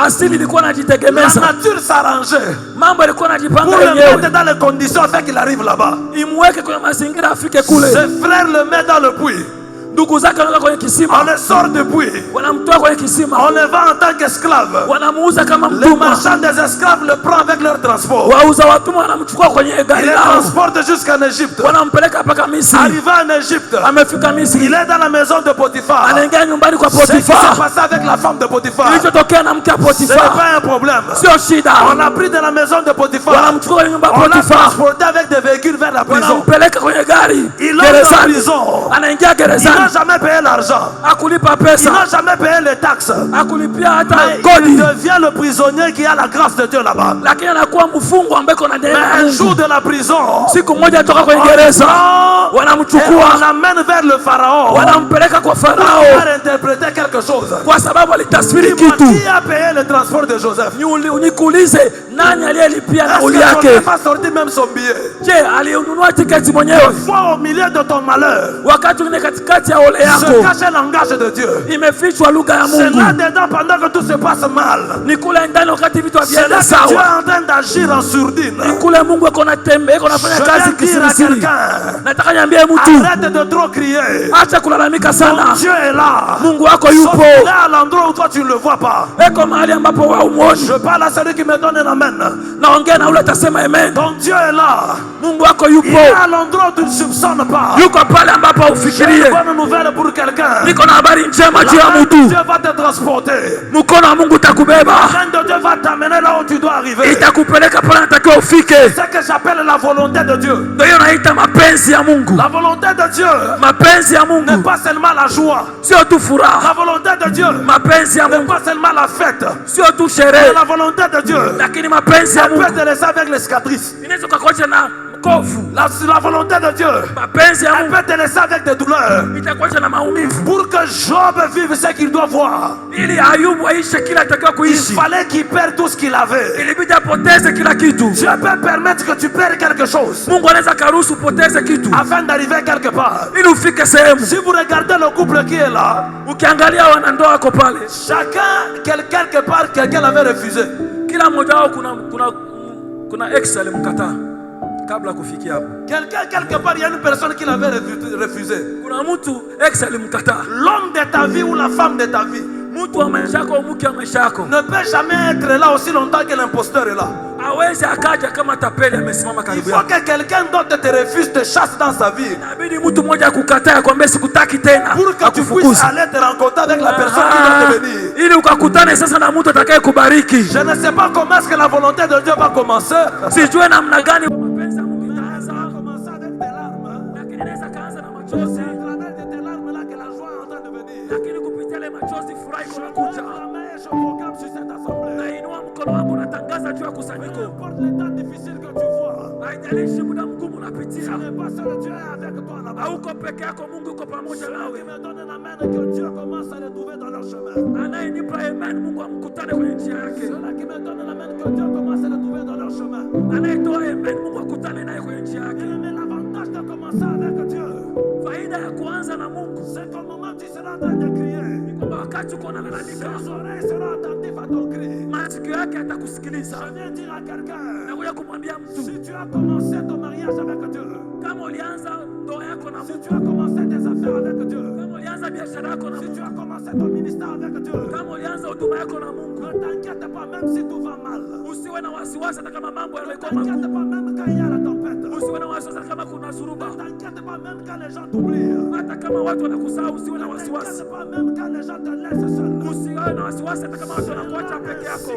Speaker 1: asili ilikuwa
Speaker 2: La
Speaker 1: najitegemeza,
Speaker 2: nature s'arrangeait
Speaker 1: mambo ilikuwa
Speaker 2: pour
Speaker 1: najipanga
Speaker 2: le
Speaker 1: yenyewe,
Speaker 2: mettre dans les conditions afin qu'il arrive là-bas.
Speaker 1: imweke kwenye mazingira afike kule.
Speaker 2: Ses frères le mettent dans le puits.
Speaker 1: Ndugu zake wanaweka kwenye
Speaker 2: On
Speaker 1: kisima,
Speaker 2: le sort du puits.
Speaker 1: wanamtoa kwenye kisima,
Speaker 2: On le vend en tant qu'esclave.
Speaker 1: wanamuuza kama
Speaker 2: Les
Speaker 1: mtumwa.
Speaker 2: marchands des esclaves le prennent avec leur transport.
Speaker 1: Wauza watumwa wanamchukua kwenye
Speaker 2: Il
Speaker 1: gari
Speaker 2: les
Speaker 1: lao,
Speaker 2: transporte jusqu'en Égypte.
Speaker 1: wanampeleka mpaka Misri.
Speaker 2: Arrivé en Égypte,
Speaker 1: Amefika Misri,
Speaker 2: il est dans la maison de Potiphar.
Speaker 1: anaingia nyumbani kwa
Speaker 2: Ce qui s'est
Speaker 1: Potifa.
Speaker 2: passé avec la femme de Potiphar,
Speaker 1: Kilichotokea na mke wa
Speaker 2: ce n'est
Speaker 1: Potifa
Speaker 2: pas un problème.
Speaker 1: sio shida,
Speaker 2: On l'a pris de la maison de Potiphar.
Speaker 1: wanamchukua kwenye nyumba ya
Speaker 2: On l'a
Speaker 1: Potifa,
Speaker 2: transporté avec des véhicules vers la prison.
Speaker 1: wanampeleka kwenye gari
Speaker 2: Il entre en
Speaker 1: gerezani,
Speaker 2: prison.
Speaker 1: anaingia
Speaker 2: Il n'a
Speaker 1: gerezani,
Speaker 2: jamais payé l'argent.
Speaker 1: akulipa
Speaker 2: Il
Speaker 1: pesa,
Speaker 2: n'a jamais payé les taxes.
Speaker 1: akulipia hata
Speaker 2: Mais il
Speaker 1: kodi,
Speaker 2: devient le prisonnier qui a la grâce de Dieu là-bas.
Speaker 1: lakini anakuwa mfungwa ambaye kuna
Speaker 2: Mais
Speaker 1: neema ya
Speaker 2: un
Speaker 1: Mungu.
Speaker 2: jour de la prison,
Speaker 1: Siku moja atoka kwenye
Speaker 2: on le
Speaker 1: gereza,
Speaker 2: prend et
Speaker 1: wanamchukua
Speaker 2: on l'amène vers le pharaon.
Speaker 1: wanampeleka kwa
Speaker 2: On
Speaker 1: Farao
Speaker 2: va interpréter quelque chose.
Speaker 1: kwa sababu alitaswiri
Speaker 2: Dis-moi,
Speaker 1: kitu.
Speaker 2: qui a payé le transport de Joseph?
Speaker 1: Nikuulize, nani aliyelipia
Speaker 2: Est-ce
Speaker 1: nauli
Speaker 2: que
Speaker 1: yake?
Speaker 2: Joseph a sorti même son billet?
Speaker 1: Je, alinunua tiketi mwenyewe?
Speaker 2: Fois au milieu de ton malheur,
Speaker 1: Wakati ungine katikati ya ole
Speaker 2: se
Speaker 1: yako
Speaker 2: cache un langage de Dieu.
Speaker 1: imefichwa lugha ya
Speaker 2: C'est
Speaker 1: Mungu,
Speaker 2: là-dedans pendant que tout se passe mal.
Speaker 1: ni kule ndani wakati vitu
Speaker 2: C'est là
Speaker 1: haviende
Speaker 2: que Dieu
Speaker 1: sawa,
Speaker 2: est en train d'agir en sourdine.
Speaker 1: ni kule Mungu ako natembea, ako nafanya
Speaker 2: Je
Speaker 1: kazi
Speaker 2: viens dire à
Speaker 1: kisirisiri.
Speaker 2: quelqu'un,
Speaker 1: Nataka niambie mtu,
Speaker 2: arrête de trop crier.
Speaker 1: acha kulalamika sana.
Speaker 2: Ton Dieu est là.
Speaker 1: Mungu wako
Speaker 2: Sauf
Speaker 1: yupo,
Speaker 2: qu'il est à l'endroit où toi tu ne le vois pas.
Speaker 1: eko mahali ambapo wewe umuoni.
Speaker 2: Je parle à celui qui me donne un amen.
Speaker 1: Naongea na ule atasema amen.
Speaker 2: Ton Dieu est là.
Speaker 1: Mungu wako
Speaker 2: Il
Speaker 1: yupo,
Speaker 2: est à l'endroit où tu ne soupçonnes pas.
Speaker 1: yuko pale ambapo
Speaker 2: J'ai une
Speaker 1: haufikirie.
Speaker 2: bonne nouvelle pour quelqu'un.
Speaker 1: Niko na habari njema juu ya
Speaker 2: La main de
Speaker 1: mtu.
Speaker 2: Dieu va te transporter.
Speaker 1: Mkono wa Mungu utakubeba.
Speaker 2: La main de Dieu va t'amener là où tu dois arriver.
Speaker 1: Itakupeleka pale unatakiwa ufike.
Speaker 2: C'est ce que j'appelle la volonté de Dieu.
Speaker 1: Ndio hiyo naita mapenzi ya Mungu.
Speaker 2: La volonté de Dieu
Speaker 1: Mapenzi ya
Speaker 2: n'est
Speaker 1: Mungu
Speaker 2: pas seulement la joie.
Speaker 1: sio tu furaha.
Speaker 2: La volonté de Dieu
Speaker 1: Mapenzi ya
Speaker 2: n'est
Speaker 1: Mungu
Speaker 2: pas seulement la fête.
Speaker 1: sio tu
Speaker 2: Mais
Speaker 1: sherehe,
Speaker 2: la volonté de Dieu,
Speaker 1: lakini mapenzi ya
Speaker 2: elle peut
Speaker 1: Mungu
Speaker 2: te laisser avec les cicatrices.
Speaker 1: inaweza kukuacha na kovu.
Speaker 2: La volonté de Dieu,
Speaker 1: Mapenzi ya
Speaker 2: elle
Speaker 1: Mungu
Speaker 2: peut te laisser avec des douleurs.
Speaker 1: itakuacha na maumivu.
Speaker 2: Pour que Job vive ce qu'il doit voir,
Speaker 1: Ili Ayubu aishe kila atakiwa
Speaker 2: il
Speaker 1: kuishi,
Speaker 2: fallait qu'il perde tout ce qu'il avait.
Speaker 1: ilibidi apoteze kila kitu.
Speaker 2: Dieu peut permettre que tu perdes quelque chose
Speaker 1: Mungu anaweza karuhusu upoteze kitu
Speaker 2: afin d'arriver quelque part.
Speaker 1: ili ufike sehemu.
Speaker 2: Si vous regardez le couple qui est là,
Speaker 1: Ukiangalia wanandoa wako pale,
Speaker 2: chacun, quelque part, quelqu'un l'avait refusé.
Speaker 1: kila mmoja wao kuna ex alimkataa kabla kufikia hapo.
Speaker 2: Quelqu'un, quelque part, il y a une personne qui l'avait refusé.
Speaker 1: Kuna mtu ex alimkataa.
Speaker 2: L'homme de ta vie ou la femme de ta vie
Speaker 1: Mtu wa maisha yako au mke wa maisha yako
Speaker 2: ne peut jamais être là aussi longtemps que l'imposteur est là.
Speaker 1: hawezi akaja kama tapeli amesimama
Speaker 2: Il
Speaker 1: karibu
Speaker 2: faut
Speaker 1: yako.
Speaker 2: que quelqu'un d'autre te refuse, te chasse dans sa vie.
Speaker 1: Inabidi mtu mmoja akukataa akwambie sikutaki tena,
Speaker 2: Pour que tu
Speaker 1: akufukuze.
Speaker 2: puisses aller te rencontrer avec la personne qui va te venir.
Speaker 1: Ili ukakutane sasa na mtu atakaye kubariki.
Speaker 2: Je ne sais pas comment est-ce que la volonté de Dieu va commencer.
Speaker 1: Sijue namna gani mapenzi ya Mungu itaanza,
Speaker 2: Ça va commencer avec des larmes.
Speaker 1: lakini inaweza kaanza na
Speaker 2: C'est
Speaker 1: machozi,
Speaker 2: à travers de tes larmes là que la joie est en train de venir.
Speaker 1: lakini kupitia ile machozi furaha
Speaker 2: Je
Speaker 1: inakuja.
Speaker 2: lève la main et je proclame sur cette assemblée.
Speaker 1: Nainua mkono wangu natangaza juu ya
Speaker 2: Peu
Speaker 1: kusanyiko.
Speaker 2: importe les temps difficiles que tu vois,
Speaker 1: Haijalishi muda mgumu unapitia,
Speaker 2: ce n'est pas seul, Dieu est avec toi là-bas.
Speaker 1: hauko peke yako, Mungu yuko pamoja
Speaker 2: Celui
Speaker 1: nawe.
Speaker 2: qui me donne la main que Dieu commence à les trouver dans leur chemin.
Speaker 1: Anayenipa amen, Mungu amkutane kwenye njia yake.
Speaker 2: Ceux-là qui me donnent la main que Dieu commence à les trouver dans leur chemin.
Speaker 1: Anayetoa amen, Mungu akutane naye kwenye njia yake.
Speaker 2: Mais l'avantage de commencer avec Dieu,
Speaker 1: Faida ya kuanza na Mungu
Speaker 2: c'est qu'au moment où tu seras en train de crier,
Speaker 1: ni kwamba wakati uko unalalamika,
Speaker 2: ses oreilles seront attentives à ton cri.
Speaker 1: masikio yake atakusikiliza.
Speaker 2: Je viens dire à quelqu'un,
Speaker 1: Nakuja kumwambia mtu,
Speaker 2: si tu as commencé ton mariage avec Dieu,
Speaker 1: kama ulianza ndoa yako na
Speaker 2: si
Speaker 1: Mungu,
Speaker 2: tu as commencé tes affaires avec Dieu,
Speaker 1: kama ulianza biashara yako na
Speaker 2: si
Speaker 1: Mungu,
Speaker 2: tu as commencé ton ministère avec Dieu,
Speaker 1: kama ulianza huduma yako na Mungu,
Speaker 2: ne t'inquiète pas même si tout va mal.
Speaker 1: usiwe na wasiwasi hata kama mambo
Speaker 2: Ne
Speaker 1: yamekuwa
Speaker 2: t'inquiète
Speaker 1: magumu.
Speaker 2: pas même quand il y a la tempête.
Speaker 1: Usiwe na wasiwasi hata kama kuna suruba,
Speaker 2: Ne t'inquiète pas même quand les gens t'oublient.
Speaker 1: hata kama watu wanakusahau, usiwe na
Speaker 2: Ne
Speaker 1: wasiwasi.
Speaker 2: t'inquiète pas même quand les gens te laissent seul.
Speaker 1: Usiwe na wasiwasi hata kama watu wanakuacha peke yako.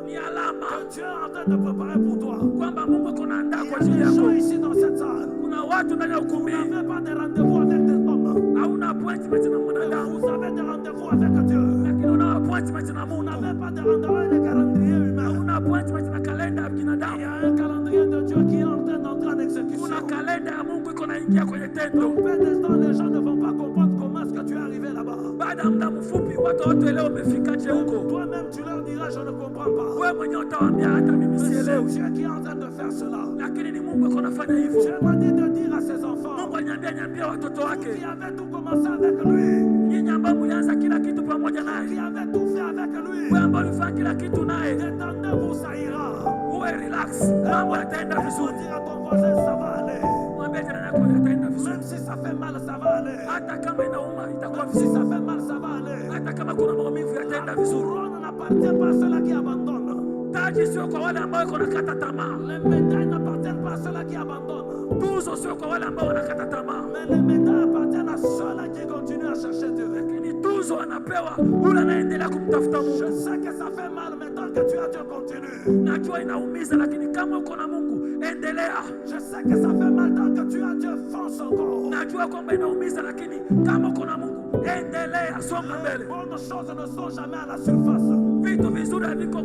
Speaker 1: Ni alama
Speaker 2: Que Dieu est en train de préparer pour toi.
Speaker 1: kwamba Mungu ako naandaa
Speaker 2: Il y
Speaker 1: kwa
Speaker 2: a
Speaker 1: ajili
Speaker 2: des gens
Speaker 1: yako.
Speaker 2: ici dans cette salle.
Speaker 1: Kuna watu ndani ya
Speaker 2: Vous
Speaker 1: ukumbi,
Speaker 2: n'avez pas de rendez-vous avec des hommes.
Speaker 1: hauna appointment na
Speaker 2: Mais
Speaker 1: mwanadamu,
Speaker 2: vous avez des rendez-vous avec Dieu.
Speaker 1: lakini una appointment na
Speaker 2: Vous
Speaker 1: Mungu.
Speaker 2: n'avez pas de rendez-vous avec le calendrier humain.
Speaker 1: Hauna appointment na kalenda ya
Speaker 2: Il y
Speaker 1: binadamu.
Speaker 2: a un calendrier de Dieu qui est en train d'entrer en exécution.
Speaker 1: Kuna kalenda ya Mungu iko naingia kwenye tendo.
Speaker 2: Peu d'instants, les gens ne vont pas comprendre comment est-ce que tu es arrivé là-bas.
Speaker 1: Baada ya muda mfupi watu wote leo umefikaje huko?
Speaker 2: Toi-même, tu leur diras, je ne comprends pas.
Speaker 1: Wewe mwenyewe utawaambia hata mimi
Speaker 2: Mais c'est
Speaker 1: sielewi,
Speaker 2: Dieu qui est en train de faire cela.
Speaker 1: lakini ni Mungu ako nafanya hivyo.
Speaker 2: Dieu m'a dit de dire à ses enfants
Speaker 1: Mungu aliniambia watoto
Speaker 2: qui
Speaker 1: wake,
Speaker 2: avaient tout commencé avec lui,
Speaker 1: nyinyi ambao mlianza kila kitu pamoja
Speaker 2: qui
Speaker 1: naye,
Speaker 2: avaient tout fait avec lui,
Speaker 1: wewe ambao ulifanya kila kitu naye,
Speaker 2: détendez-vous, ça ira.
Speaker 1: uwe relax, mambo yataenda
Speaker 2: Il faut
Speaker 1: vizuri.
Speaker 2: dire à ton voisin, ça va aller.
Speaker 1: Mwambie jirani yako yataenda vizuri,
Speaker 2: Même si ça fait mal, ça va aller.
Speaker 1: hata kama inauma itakuwa
Speaker 2: Même si
Speaker 1: vizuri,
Speaker 2: ça fait mal, ça va aller.
Speaker 1: hata kama kuna maumivu yataenda
Speaker 2: La
Speaker 1: vizuri.
Speaker 2: couronne n'appartient pas à ceux-là qui abandonnent.
Speaker 1: Taji sio kwa wale ambao wako nakata tamaa,
Speaker 2: Les médailles n'appartiennent pas à ceux-là qui abandonnent.
Speaker 1: tuzo sio kwa wale ambao wanakata tamaa,
Speaker 2: Mais les médailles appartiennent à ceux-là qui continuent à chercher Dieu.
Speaker 1: lakini tuzo anapewa ule anaendelea kumtafuta
Speaker 2: Je
Speaker 1: Mungu.
Speaker 2: sais que ça fait mal, mais tant que tu as Dieu, continue.
Speaker 1: Najua inaumiza, lakini kama uko na Mungu endelea.
Speaker 2: Je sais que ça fait mal, tant que tu as Dieu, fonce encore.
Speaker 1: Najua kwamba inaumiza, lakini kama uko na Mungu endelea, songa
Speaker 2: Les
Speaker 1: mbele.
Speaker 2: bonnes choses ne sont jamais à la surface.
Speaker 1: Vitu vizuri haviko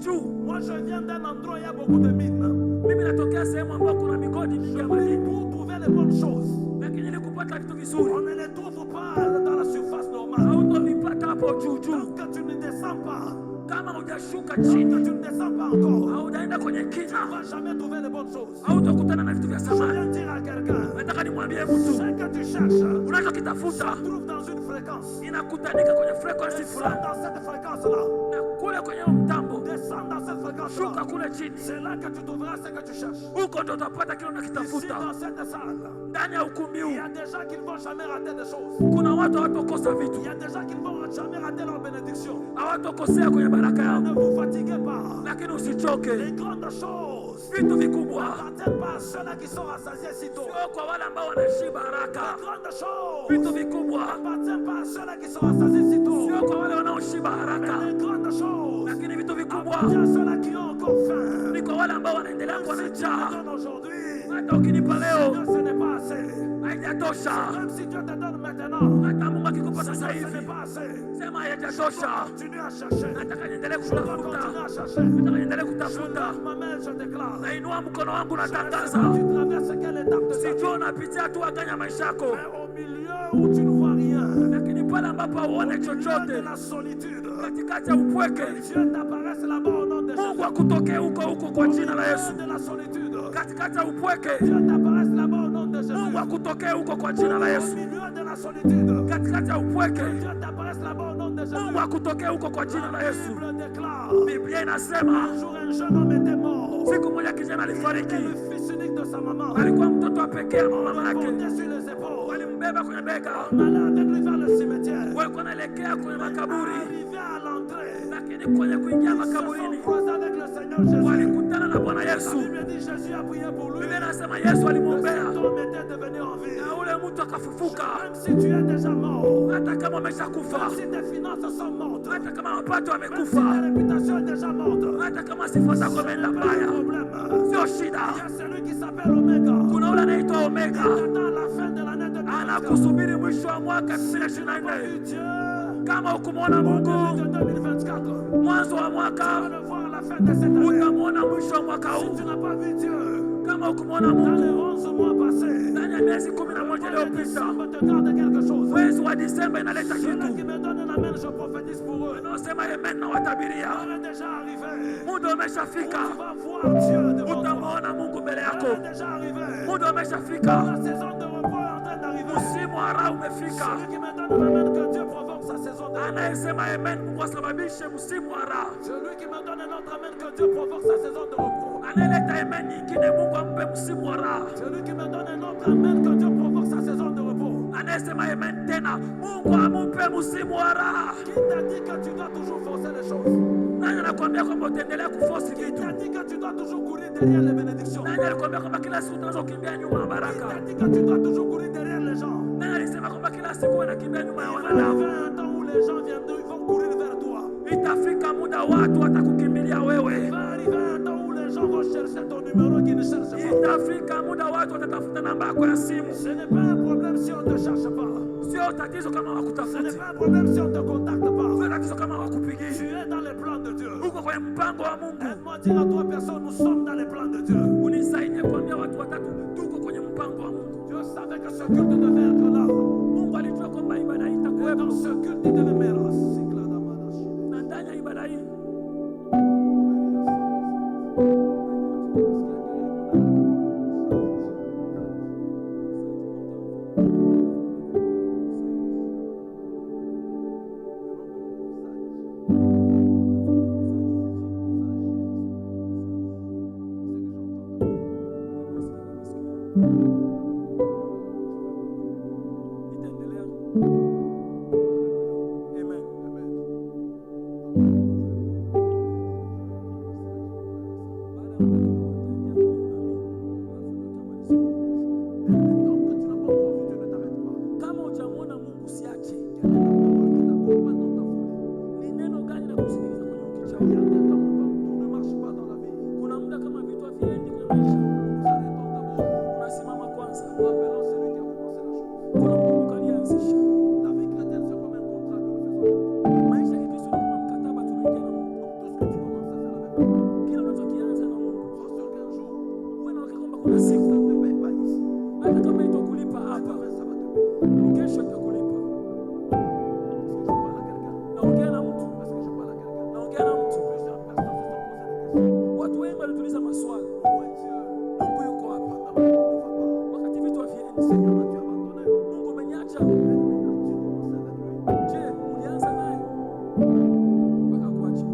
Speaker 1: juu.
Speaker 2: Moi, je viens d'un endroit où il y a beaucoup de mines.
Speaker 1: Mimi natokea sehemu ambayo kuna migodi mingi ya madini,
Speaker 2: Pour trouver les bonnes choses,
Speaker 1: lakini ili kupata vitu vizuri
Speaker 2: on ne les trouve pas dans la surface normale.
Speaker 1: hautovipata hapo juu juu.
Speaker 2: Tant que tu ne descends pas,
Speaker 1: Kama hujashuka
Speaker 2: tant que
Speaker 1: chini,
Speaker 2: tu ne descends pas encore,
Speaker 1: haujaenda kwenye
Speaker 2: tu ne
Speaker 1: kina,
Speaker 2: vas jamais trouver les bonnes choses.
Speaker 1: hautokutana na vitu vya
Speaker 2: Je
Speaker 1: samani.
Speaker 2: viens dire à quelqu'un,
Speaker 1: Nataka nimwambie
Speaker 2: ce
Speaker 1: mtu,
Speaker 2: que tu cherches
Speaker 1: unachokitafuta
Speaker 2: se trouve dans une fréquence.
Speaker 1: inakutanika kwenye frequency
Speaker 2: Descends
Speaker 1: fulani,
Speaker 2: dans cette fréquence-là.
Speaker 1: na kule kwenye mtambo
Speaker 2: Descends descends dans cette fréquence-là.
Speaker 1: Shuka kule chini.
Speaker 2: C'est là que tu trouveras ce que tu cherches.
Speaker 1: Huko ndo utapata kile
Speaker 2: Ici
Speaker 1: unakitafuta.
Speaker 2: dans cette salle,
Speaker 1: Ndani ya ukumbi
Speaker 2: il y
Speaker 1: huu
Speaker 2: a des gens qui ne vont jamais rater des choses.
Speaker 1: kuna watu hawatokosa vitu.
Speaker 2: Il y a des gens qui ne vont jamais rater leur bénédiction.
Speaker 1: Hawatokosea kwenye baraka yao.
Speaker 2: Ne vous fatiguez pas.
Speaker 1: Lakini usichoke.
Speaker 2: Les grandes choses
Speaker 1: Vitu vikubwa
Speaker 2: n'appartiennent pas à ceux-là qui sont rassasiés si tôt.
Speaker 1: sio kwa wale ambao wanashiba haraka.
Speaker 2: Les grandes choses
Speaker 1: Vitu vikubwa
Speaker 2: n'appartiennent pas à ceux-là qui sont rassasiés si tôt.
Speaker 1: sio kwa wale wanaoshiba haraka.
Speaker 2: Mais les grandes choses
Speaker 1: Lakini vitu vikubwa
Speaker 2: appartiennent à ceux-là qui ont encore faim.
Speaker 1: ni kwa wale ambao wanaendelea kuwa na
Speaker 2: Si tu me
Speaker 1: njaa.
Speaker 2: donnes aujourd'hui,
Speaker 1: Hata ukinipa leo
Speaker 2: Seigneur, ce n'est pas assez.
Speaker 1: haijatosha.
Speaker 2: Même si Dieu te donne maintenant,
Speaker 1: Hata Mungu akikupa sasa
Speaker 2: Seigneur, ce
Speaker 1: hivi
Speaker 2: n'est pas assez.
Speaker 1: sema haijatosha.
Speaker 2: Continue à chercher.
Speaker 1: Nataka niendelee
Speaker 2: Je dois
Speaker 1: kutafuta.
Speaker 2: continuer à chercher.
Speaker 1: Nataka niendelee
Speaker 2: Je
Speaker 1: kutafuta.
Speaker 2: lève ma main, je déclare.
Speaker 1: Nainua mkono wangu
Speaker 2: Je ne sais
Speaker 1: natangaza.
Speaker 2: pas tu traverses quelle étape de ta vie.
Speaker 1: Sijui unapitia hatua gani ya maisha yako,
Speaker 2: Mais au milieu où tu ne vois rien,
Speaker 1: lakini pale ambapo hauone
Speaker 2: au milieu
Speaker 1: chochote,
Speaker 2: de la solitude,
Speaker 1: katikati ya upweke,
Speaker 2: Dieu t'apparaisse là-bas au nom de Jésus.
Speaker 1: Mungu akutokee huko huko kwa jina la Yesu.
Speaker 2: De la solitude,
Speaker 1: Katikati ya upweke,
Speaker 2: Dieu t'apparaisse là-bas au nom de Jésus.
Speaker 1: Mungu akutokee huko kwa jina la
Speaker 2: Au
Speaker 1: Yesu.
Speaker 2: milieu de la solitude,
Speaker 1: Katikati ya upweke,
Speaker 2: Dieu t'apparaisse là-bas au nom de Jésus.
Speaker 1: Mungu akutokee huko kwa jina la
Speaker 2: La
Speaker 1: Yesu.
Speaker 2: Bible déclare,
Speaker 1: Biblia inasema
Speaker 2: un jour un jeune homme était mort.
Speaker 1: siku moja kijana
Speaker 2: Il était
Speaker 1: alifariki.
Speaker 2: le fils unique de sa maman.
Speaker 1: Alikuwa mtoto wa pekee wa mama
Speaker 2: On le
Speaker 1: yake.
Speaker 2: portait sur les épaules.
Speaker 1: Walimbeba kwenye bega,
Speaker 2: On allait avec lui vers le cimetière.
Speaker 1: walikuwa wanaelekea kwenye makaburi,
Speaker 2: Arrivé à l'entrée,
Speaker 1: lakini kwenye kuingia
Speaker 2: ils se sont
Speaker 1: makaburini
Speaker 2: croisés avec le Seigneur Jésus.
Speaker 1: walikutana na Bwana
Speaker 2: La
Speaker 1: Yesu.
Speaker 2: Bible dit Jésus a prié pour lui.
Speaker 1: Biblia inasema Yesu
Speaker 2: Le
Speaker 1: alimwombea
Speaker 2: symptôme était devenu en vie.
Speaker 1: na ule mtu akafufuka.
Speaker 2: Même si tu es déjà mort,
Speaker 1: Hata kama umeshakufa,
Speaker 2: même si tes finances sont mortes,
Speaker 1: hata kama mapato
Speaker 2: même si
Speaker 1: yamekufa,
Speaker 2: ta réputation est déjà morte,
Speaker 1: hata kama sifa zako
Speaker 2: ce
Speaker 1: imeenda
Speaker 2: n'est pas un
Speaker 1: mbaya,
Speaker 2: problème.
Speaker 1: sio
Speaker 2: Il y
Speaker 1: shida.
Speaker 2: a celui qui s'appelle Omega.
Speaker 1: Kuna ule anaitwa Omega,
Speaker 2: Attends la fin de l'année 2024.
Speaker 1: anakusubiri mwisho wa mwaka
Speaker 2: Pas
Speaker 1: 2024.
Speaker 2: vu Dieu
Speaker 1: Kama ukumwona
Speaker 2: au
Speaker 1: Mungu
Speaker 2: début de 2024,
Speaker 1: mwanzo wa
Speaker 2: tu vas
Speaker 1: mwaka,
Speaker 2: le voir à la fin de cette année.
Speaker 1: utamwona mwisho wa mwaka
Speaker 2: Si
Speaker 1: huu.
Speaker 2: tu n'as pas vu Dieu
Speaker 1: Kama ukumwona
Speaker 2: dans
Speaker 1: Mungu
Speaker 2: les 11 mois passés,
Speaker 1: ndani ya miezi 11
Speaker 2: le
Speaker 1: iliyopita,
Speaker 2: décembre te garde quelque chose.
Speaker 1: mwezi wa Disemba inaleta
Speaker 2: Ceux-là qui
Speaker 1: kitu.
Speaker 2: me donnent la main, je prophétise pour eux.
Speaker 1: Unaosema amen na watabiria,
Speaker 2: L'heure est déjà arrivée.
Speaker 1: muda
Speaker 2: Tu
Speaker 1: umeshafika,
Speaker 2: vas voir Dieu devant toi.
Speaker 1: utamwona Mungu mbele
Speaker 2: L'heure
Speaker 1: yako.
Speaker 2: est déjà arrivée.
Speaker 1: Muda umeshafika,
Speaker 2: La saison de repos est en train d'arriver.
Speaker 1: msimu wa raha umefika.
Speaker 2: Celui qui me donne la main, que Dieu provoque sa saison de repos.
Speaker 1: Anayesema amen, Mungu asababishe msimu wa raha.
Speaker 2: Celui qui me donne un autre main, que Dieu provoque sa saison de repos.
Speaker 1: Anayeleta amen nyingine, Mungu ampe msimu wa raha.
Speaker 2: Celui qui me donne un autre main, que Dieu provoque sa saison de repos.
Speaker 1: Anayesema amen tena, Mungu ampe msimu wa raha.
Speaker 2: Qui t'a dit que tu dois toujours forcer les choses?
Speaker 1: Nani anakuambia kwamba utaendelea kuforce
Speaker 2: Qui
Speaker 1: vitu?
Speaker 2: t'a dit que tu dois toujours courir derrière les bénédictions?
Speaker 1: Nani alikwambia kwamba kila siku unaweza kukimbia nyuma ya
Speaker 2: Qui
Speaker 1: baraka?
Speaker 2: t'a dit que tu dois toujours courir derrière les gens?
Speaker 1: Nani alisema kwamba kila siku unakimbia nyuma ya
Speaker 2: Il va
Speaker 1: wanadamu?
Speaker 2: arriver un temps où les gens ils vont courir vers toi.
Speaker 1: Itafika muda watu watakukimbilia
Speaker 2: Il
Speaker 1: wewe.
Speaker 2: va arriver un temps où les gens vont chercher ton numéro qui ne cherche pas.
Speaker 1: Itafika muda watu watatafuta namba yako ya simu.
Speaker 2: Ce n'est pas un problème si on ne te cherche pas.
Speaker 1: Sio tatizo kama
Speaker 2: Ce n'est
Speaker 1: wakutafuti,
Speaker 2: pas un problème si on ne te contacte pas.
Speaker 1: sio tatizo kama
Speaker 2: Tu
Speaker 1: wakupigii.
Speaker 2: es dans les plans de Dieu.
Speaker 1: Uko kwenye mpango wa Mungu.
Speaker 2: Aide-moi à dire à trois personnes, nous sommes dans les plans de Dieu.
Speaker 1: Unisaidie kuambia watu watatu, tuko kwenye mpango wa Mungu.
Speaker 2: Dieu savait que ce culte devait être là.
Speaker 1: Mungu alijua kwamba ibada hii
Speaker 2: Et
Speaker 1: itakuwepo,
Speaker 2: dans ce culte, il devait mettre
Speaker 1: na ndani ya ibada hii itaendelea. Amen. Baada ya muda kidogo nitaingia kwenye unabii, alafu nitamalizia.
Speaker 2: Et tant que tu n'as pas encore vu Dieu, ne t'arrête pas.
Speaker 1: Kama hujamwona Mungu usiache.
Speaker 2: Quelle est la parole qui t'accompagne dans ta folie?
Speaker 1: Ni neno gani la kusindikiza kwenye
Speaker 2: Il y a
Speaker 1: ukichawi?
Speaker 2: des temps où tout ne marche pas dans la vie.
Speaker 1: Kuna muda kama vitu haviendi kwenye maisha,
Speaker 2: Nous arrêtons d'abord.
Speaker 1: unasimama kwanza.
Speaker 2: Nous appelons celui qui a commencé la chose.
Speaker 1: Tunamkumbuka aliyeanzisha.
Speaker 2: La vie chrétienne, c'est comme un contrat que nous faisons.
Speaker 1: Maisha ya Kikristo ni kama mkataba tunaingia na Mungu.
Speaker 2: Donc tout ce que tu commences à faire avec Dieu,
Speaker 1: Kila unachokianza na Mungu,
Speaker 2: sois sûr qu'un jour,
Speaker 1: uwe na hakika kwamba kuna siku
Speaker 2: ça ne te paye pas ici.
Speaker 1: hata kama itakulipa
Speaker 2: Mais
Speaker 1: hapa,
Speaker 2: demain, ça va te payer.
Speaker 1: kesho itakulipa.
Speaker 2: Est-ce que je parle à quelqu'un?
Speaker 1: Naongea na mtu,
Speaker 2: Est-ce que je parle à quelqu'un?
Speaker 1: naongea na mtu.
Speaker 2: Plusieurs personnes se sont posées des questions.
Speaker 1: Watu wengi walituliza maswali,
Speaker 2: Où est Dieu?
Speaker 1: Mungu yuko hapa
Speaker 2: Pendant que tout ne va pas.
Speaker 1: wakati vitu haviendi?
Speaker 2: Seigneur, as-tu abandonné?
Speaker 1: Mungu umeniacha?
Speaker 2: Bien-aimé, as-tu commencé avec lui?
Speaker 1: Je, ulianza naye mpaka kuacha?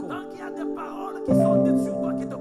Speaker 2: Tant qu'il y a des paroles qui sont dites sur toi qui te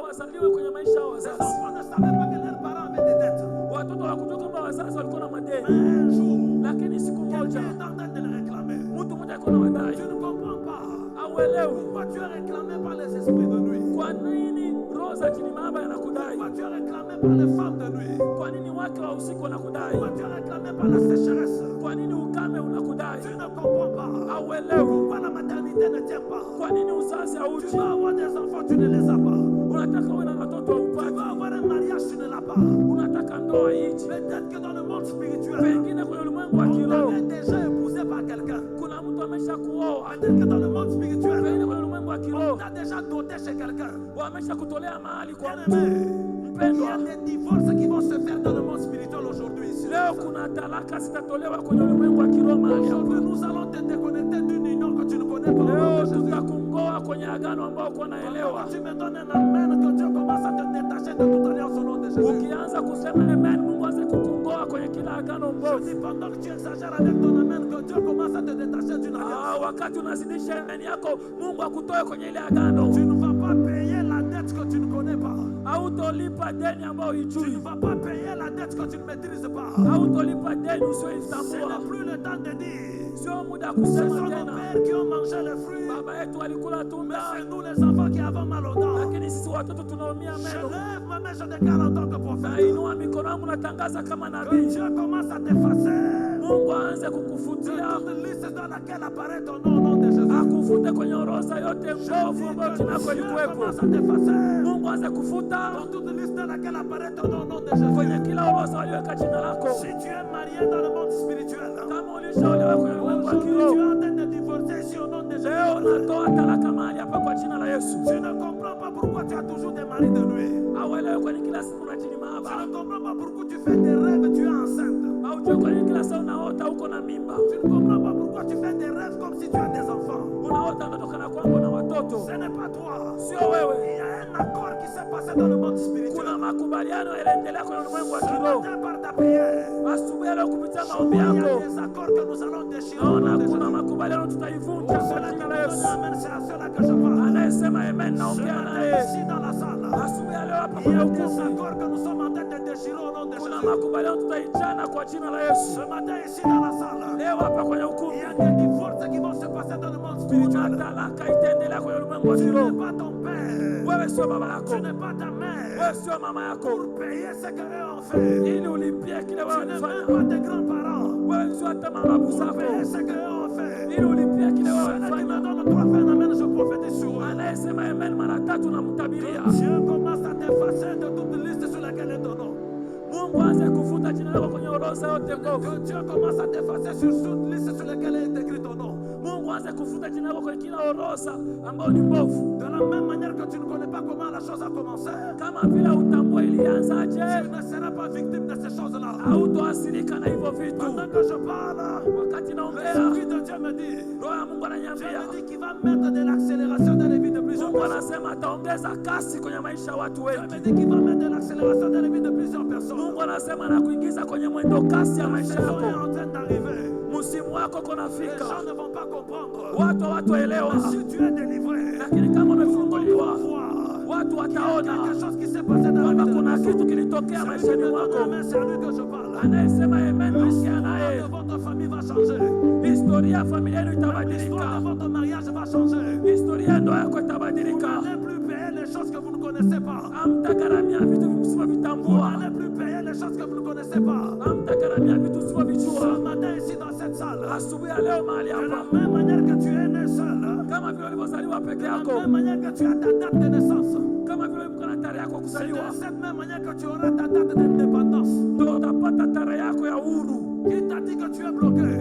Speaker 1: wazaliwe kwenye maisha ya
Speaker 2: Ces
Speaker 1: wazazi.
Speaker 2: enfants ne savaient pas que leurs parents avaient des dettes.
Speaker 1: Watoto hawakujua kwamba wazazi walikuwa na
Speaker 2: Mais
Speaker 1: madeni,
Speaker 2: un jour,
Speaker 1: lakini siku moja
Speaker 2: quelqu'un est en train de le réclamer.
Speaker 1: mtu mmoja alikuwa na madai.
Speaker 2: Tu ne comprends pas.
Speaker 1: Hauelewi
Speaker 2: Pourquoi tu es réclamé par les esprits de nuit?
Speaker 1: kwa nini roho za jini mahaba yanakudai?
Speaker 2: Pourquoi tu es réclamé par les femmes de nuit?
Speaker 1: Kwa nini wake wa usiku wanakudai?
Speaker 2: Pourquoi tu es réclamé par la sécheresse?
Speaker 1: Kwa nini ukame unakudai?
Speaker 2: Tu ne comprends pas.
Speaker 1: Hauelewi
Speaker 2: Pourquoi la maternité ne tient pas?
Speaker 1: kwa nini uzazi
Speaker 2: Tu
Speaker 1: hauji.
Speaker 2: vas avoir des enfants, tu ne les as pas.
Speaker 1: Unataka uwe na watoto
Speaker 2: Tu
Speaker 1: haupati,
Speaker 2: vas avoir un mariage, tu ne l'as pas.
Speaker 1: unataka ndoa iji.
Speaker 2: Peut-être que dans le monde spirituel,
Speaker 1: Pengine kwenye ulimwengu wa
Speaker 2: on
Speaker 1: kiroho
Speaker 2: t'avait déjà épousé par quelqu'un.
Speaker 1: kuna mtu amesha kuoa.
Speaker 2: Peut-être que dans le monde spirituel,
Speaker 1: Pengine kwenye ulimwengu wa
Speaker 2: on
Speaker 1: kiroho
Speaker 2: t'a déjà doté chez quelqu'un.
Speaker 1: wamesha kutolea mahali kwa
Speaker 2: Bien-aimé, il y
Speaker 1: mpendwa.
Speaker 2: a des divorces qui vont se faire dans le monde spirituel aujourd'hui. Ici.
Speaker 1: Leo kuna talaka zitatolewa kwenye ulimwengu wa kiroho mahali hapa.
Speaker 2: Aujourd'hui, nous allons te déconnecter d'une union que tu ne connais pas. au nom
Speaker 1: Leo
Speaker 2: de Jésus.
Speaker 1: tutakungoa kwenye agano ambao uko naelewa.
Speaker 2: Quand tu me donnes un amen, que Dieu commence à te détacher de toute alliance au nom de Jésus.
Speaker 1: Ukianza kusema amen, Mungu aanze kukungoa kwenye kila agano
Speaker 2: Je
Speaker 1: mbovu.
Speaker 2: dis pendant que tu exagères avec ton amen, que Dieu commence à te détacher d'une alliance.
Speaker 1: Wakati unazidisha amen yako, Mungu akutoe kwenye ile agano.
Speaker 2: Tu ne vas pas payer la dette que tu ne connais pas.
Speaker 1: Hautolipa deni ambayo
Speaker 2: Tu ne
Speaker 1: hujui.
Speaker 2: vas pas payer la dette que tu ne maîtrises pas.
Speaker 1: Hautolipa deni
Speaker 2: Ce
Speaker 1: usioitambua.
Speaker 2: n'est plus le temps de dire.
Speaker 1: Sio muda
Speaker 2: Ce
Speaker 1: kusema
Speaker 2: sont nos
Speaker 1: tena
Speaker 2: pères qui ont mangé les fruits.
Speaker 1: baba yetu walikula
Speaker 2: Mais
Speaker 1: tunda,
Speaker 2: c'est nous les enfants qui avons mal aux dents.
Speaker 1: lakini sisi watoto tunaumia
Speaker 2: Je
Speaker 1: meno.
Speaker 2: lève ma main, je déclare en tant que prophète.
Speaker 1: Nainua mikono yangu natangaza kama
Speaker 2: Que
Speaker 1: nabii.
Speaker 2: Dieu commence à t'effacer.
Speaker 1: Mungu aanze
Speaker 2: De
Speaker 1: kukufutia,
Speaker 2: toute liste dans laquelle apparaît ton nom au nom de Jésus.
Speaker 1: akufute kwenye orodha yote mbovu ambayo jina lako
Speaker 2: Dieu
Speaker 1: ilikuwepo.
Speaker 2: commence à t'effacer.
Speaker 1: Mungu aanze kufuta
Speaker 2: Dans toute liste dans laquelle apparaît ton nom au nom de Jésus.
Speaker 1: kwenye kila orodha waliweka jina lako.
Speaker 2: Si tu es marié dans le monde spirituel,
Speaker 1: Kama ulishaolewa kwenye ulimwengu wa
Speaker 2: aujourd'hui tu es
Speaker 1: kiroho,
Speaker 2: en train de divorcer ici au nom de Jésus.
Speaker 1: leo natoa talaka mahali hapa kwa jina la Yesu.
Speaker 2: Tu ne comprends pas pourquoi tu as toujours des maris de nuit.
Speaker 1: Hauelewi kwa nini kila siku na jini
Speaker 2: Tu
Speaker 1: mahaba.
Speaker 2: ne comprends pas pourquoi tu fais des rêves, tu es enceinte.
Speaker 1: Haujui kwa nini kila saa unaota uko na mimba.
Speaker 2: Tu ne comprends pas pourquoi tu fais des rêves comme si tu as des enfants.
Speaker 1: Unaota ndoto kana kwamba na watoto.
Speaker 2: Ce n'est pas toi.
Speaker 1: Sio wewe.
Speaker 2: Il y a un accord qui s'est passé dans le monde spirituel.
Speaker 1: Kuna makubaliano yanaendelea kwenye ulimwengu wa
Speaker 2: Ce
Speaker 1: kiroho.
Speaker 2: matin, par ta prière,
Speaker 1: Asubuhi leo kupitia
Speaker 2: il
Speaker 1: maombi
Speaker 2: y a
Speaker 1: yako,
Speaker 2: des accords que nous allons déchirer. au nom
Speaker 1: naona
Speaker 2: de
Speaker 1: kuna
Speaker 2: Jésus.
Speaker 1: makubaliano tutaivunja kwa
Speaker 2: Celui qui
Speaker 1: jina
Speaker 2: me
Speaker 1: la
Speaker 2: donne
Speaker 1: Yesu.
Speaker 2: amen, c'est à cela que je parle.
Speaker 1: Anayesema amen
Speaker 2: Ce
Speaker 1: naongea
Speaker 2: matin,
Speaker 1: naye.
Speaker 2: ici dans la salle,
Speaker 1: Asubuhi leo hapa
Speaker 2: il y
Speaker 1: kwenye
Speaker 2: a des
Speaker 1: ukumbi,
Speaker 2: accords que nous sommes en train de déchirer au nom de
Speaker 1: kuna
Speaker 2: Jésus.
Speaker 1: makubaliano tutaichana kwa jina la Yesu.
Speaker 2: Ce matin, ici dans la salle,
Speaker 1: Leo hapa kwenye
Speaker 2: il y
Speaker 1: ukumbi,
Speaker 2: a des divorces qui vont se passer dans le monde
Speaker 1: kuna
Speaker 2: spirituel.
Speaker 1: talaka itaendelea kwenye ulimwengu wa
Speaker 2: Tu n'es
Speaker 1: kiroho.
Speaker 2: pas ton père.
Speaker 1: Wewe sio baba
Speaker 2: Tu
Speaker 1: yako,
Speaker 2: n'es pas ta mère.
Speaker 1: wewe sio mama yako,
Speaker 2: Pour payer ce qu'eux ont fait.
Speaker 1: ili ulipie kile
Speaker 2: Tu
Speaker 1: wewe
Speaker 2: n'es même
Speaker 1: ulifanya.
Speaker 2: pas tes grands-parents.
Speaker 1: Wewe sio hata mababu
Speaker 2: Pour
Speaker 1: zako,
Speaker 2: payer ce qu'eux ont fait.
Speaker 1: ili ulipie kile wewe
Speaker 2: Celui qui me
Speaker 1: ulifanya.
Speaker 2: donne trois peines, amen, je prophétise sur eux.
Speaker 1: Anayesema amen mara tatu namtabiria.
Speaker 2: Dieu commence à t'effacer de toute liste sur laquelle est ton nom.
Speaker 1: Mungu aanze kufuta jina lako kwenye orodha yote mbovu.
Speaker 2: Que Dieu commence à t'effacer sur toute liste sur laquelle est écrit ton nom.
Speaker 1: Mungu aanze kufuta jina lako kwenye kila orodha ambayo ni mbovu.
Speaker 2: De la même manière que tu ne connais pas comment la chose a commencé,
Speaker 1: Kama vile utambue ilianzaje,
Speaker 2: tu ne seras pas victime de ces choses-là.
Speaker 1: hautoathirika na hivyo vitu.
Speaker 2: Pendant que je parle,
Speaker 1: Wakati naongea,
Speaker 2: l'Esprit de Dieu me dit,
Speaker 1: roho ya Mungu
Speaker 2: Dieu
Speaker 1: ananiambia,
Speaker 2: me dit qu'il va mettre de l'accélération dans les vies de plusieurs
Speaker 1: Mungu
Speaker 2: personnes.
Speaker 1: anasema ataongeza kasi kwenye maisha ya watu
Speaker 2: Dieu
Speaker 1: wengi.
Speaker 2: me dit qu'il va mettre de l'accélération dans les vies de plusieurs personnes.
Speaker 1: Mungu anasema na kuingiza kwenye mwendo kasi ya
Speaker 2: La
Speaker 1: maisha
Speaker 2: saison est
Speaker 1: yako.
Speaker 2: en train d'arriver.
Speaker 1: Msimu wako
Speaker 2: Les
Speaker 1: kunafika,
Speaker 2: gens ne vont pas comprendre.
Speaker 1: watu hawatoelewa,
Speaker 2: Mais si tu es délivré,
Speaker 1: lakini kama umefunguliwa,
Speaker 2: voir
Speaker 1: watu wataona
Speaker 2: quelque chose qui s'est passé dans la
Speaker 1: kwamba
Speaker 2: vie de
Speaker 1: kuna
Speaker 2: la
Speaker 1: kitu
Speaker 2: personne.
Speaker 1: kilitokea
Speaker 2: Celui qui
Speaker 1: maishani
Speaker 2: me donne
Speaker 1: mwako.
Speaker 2: amen, c'est à lui que je parle.
Speaker 1: Anayesema amen naongea
Speaker 2: L'histoire
Speaker 1: naye.
Speaker 2: de votre famille va changer.
Speaker 1: Historia ya familia yenu
Speaker 2: L'histoire
Speaker 1: itabadilika.
Speaker 2: de votre mariage va changer.
Speaker 1: Historia ya ndoa yako
Speaker 2: Vous
Speaker 1: itabadilika.
Speaker 2: n'allez plus payer les choses que vous ne connaissez pas.
Speaker 1: Hamtagharamia vitu
Speaker 2: Vous
Speaker 1: msivyovitambua.
Speaker 2: n'allez plus payer les choses que vous ne connaissez pas.
Speaker 1: Hamtagharamia vitu
Speaker 2: Ce
Speaker 1: msivyovijua.
Speaker 2: matin ici dans cette salle,
Speaker 1: Asubuhi ya leo mahali
Speaker 2: de la
Speaker 1: hapa,
Speaker 2: même manière que tu es né seul,
Speaker 1: kama vile ulivyozaliwa peke
Speaker 2: de la
Speaker 1: yako,
Speaker 2: même manière que tu as ta date de naissance,
Speaker 1: kama vile uko na tarehe yako ya
Speaker 2: c'est
Speaker 1: kuzaliwa,
Speaker 2: de cette même manière que tu auras ta date d'indépendance.
Speaker 1: ndio utapata tarehe yako ya uhuru.
Speaker 2: Qui t'a dit que tu es bloqué?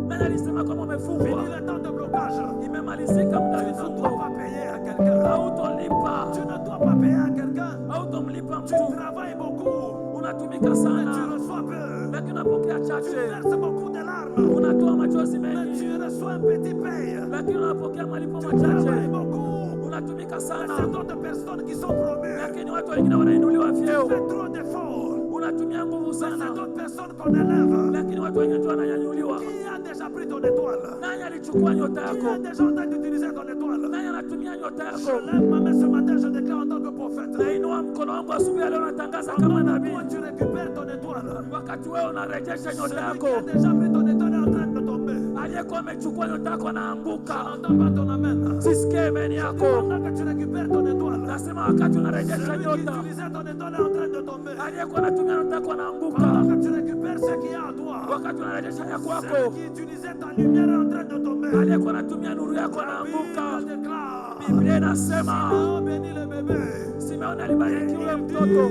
Speaker 1: Nani alisema kama umefungwa?
Speaker 2: Fini le temps de blocage.
Speaker 1: Imemalizika muda wa
Speaker 2: Tu ne dois
Speaker 1: vifungo.
Speaker 2: pas payer à quelqu'un.
Speaker 1: Hautolipa,
Speaker 2: Tu ne dois pas payer à quelqu'un.
Speaker 1: hautomlipa
Speaker 2: Tu
Speaker 1: mtu.
Speaker 2: travailles beaucoup,
Speaker 1: Unatumika
Speaker 2: mais tu
Speaker 1: sana,
Speaker 2: reçois peu.
Speaker 1: lakini unapokea
Speaker 2: Tu
Speaker 1: chache.
Speaker 2: verses beaucoup de larmes,
Speaker 1: Unatoa machozi
Speaker 2: mais
Speaker 1: mengi,
Speaker 2: tu reçois un petit paye.
Speaker 1: lakini unapokea malipo
Speaker 2: Tu travailles
Speaker 1: machache.
Speaker 2: beaucoup,
Speaker 1: Unatumika
Speaker 2: mais
Speaker 1: sana,
Speaker 2: c'est d'autres personnes qui sont promues.
Speaker 1: lakini watu wengine wanainuliwa
Speaker 2: Tu
Speaker 1: vyeo.
Speaker 2: fais trop d'efforts,
Speaker 1: Unatumia nguvu
Speaker 2: mais c'est
Speaker 1: sana,
Speaker 2: d'autres personnes qu'on élève.
Speaker 1: lakini watu wengine tu wananyanyuliwa.
Speaker 2: Qui a déjà déjà pris ton étoile?
Speaker 1: Nani alichukua nyota
Speaker 2: Qui est
Speaker 1: yako?
Speaker 2: déjà en train d'utiliser ton étoile?
Speaker 1: Nani anatumia nyota
Speaker 2: Je
Speaker 1: yako?
Speaker 2: lève ma main ce matin, je déclare en tant que prophète.
Speaker 1: Nainua mkono wangu asubuhi ya leo, natangaza kama
Speaker 2: Pendant
Speaker 1: nabii.
Speaker 2: que toi, tu récupères ton étoile.
Speaker 1: Wakati wewe unarejesha nyota
Speaker 2: Celui
Speaker 1: yako,
Speaker 2: qui a déjà pris ton étoile est en train de tomber.
Speaker 1: aliyekuwa amechukua nyota yako
Speaker 2: Je
Speaker 1: anaanguka.
Speaker 2: n'entends pas ton amen.
Speaker 1: Sisikie imani yako.
Speaker 2: Pendant que tu récupères ton étoile,
Speaker 1: Nasema wakati unarejesha
Speaker 2: celui qui
Speaker 1: nyota,
Speaker 2: utilisait ton étoile est en train de tomber.
Speaker 1: aliyekuwa anatumia nyota yako anaanguka.
Speaker 2: Pendant que tu récupères ce qu'il y a en toi,
Speaker 1: Wakati unarejesha ya
Speaker 2: celui
Speaker 1: kwako,
Speaker 2: qui utilisait ta lumière est en train de tomber.
Speaker 1: aliyekuwa anatumia nuru yako
Speaker 2: La
Speaker 1: anaanguka.
Speaker 2: Bible déclare,
Speaker 1: Biblia inasema
Speaker 2: Simeon bénit le bébé.
Speaker 1: Simeoni alibariki yule mtoto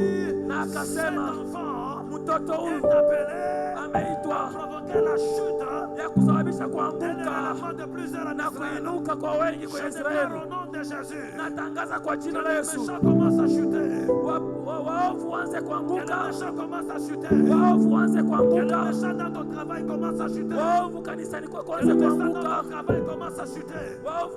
Speaker 1: na
Speaker 2: Cet
Speaker 1: akasema,
Speaker 2: enfant
Speaker 1: mtoto
Speaker 2: est
Speaker 1: huyu
Speaker 2: appelé
Speaker 1: ameitwa
Speaker 2: provoquer la chute
Speaker 1: ya kusababisha
Speaker 2: et
Speaker 1: kuanguka
Speaker 2: l'événement de plusieurs en
Speaker 1: na
Speaker 2: Israël.
Speaker 1: kuinuka kwa wengi
Speaker 2: Je
Speaker 1: kwenye
Speaker 2: déclare
Speaker 1: Israeli.
Speaker 2: au nom de Jésus
Speaker 1: Natangaza kwa
Speaker 2: que
Speaker 1: jina la
Speaker 2: les
Speaker 1: Yesu,
Speaker 2: méchants commencent à chuter.
Speaker 1: waovu waanze
Speaker 2: Que les
Speaker 1: kuanguka,
Speaker 2: méchants commencent à chuter.
Speaker 1: waovu waanze
Speaker 2: Que les
Speaker 1: kuanguka,
Speaker 2: méchants dans ton travail commencent à chuter.
Speaker 1: waovu kanisani kwako
Speaker 2: Que les
Speaker 1: waanze
Speaker 2: méchants dans
Speaker 1: kuanguka,
Speaker 2: ton travail commencent à chuter.
Speaker 1: waovu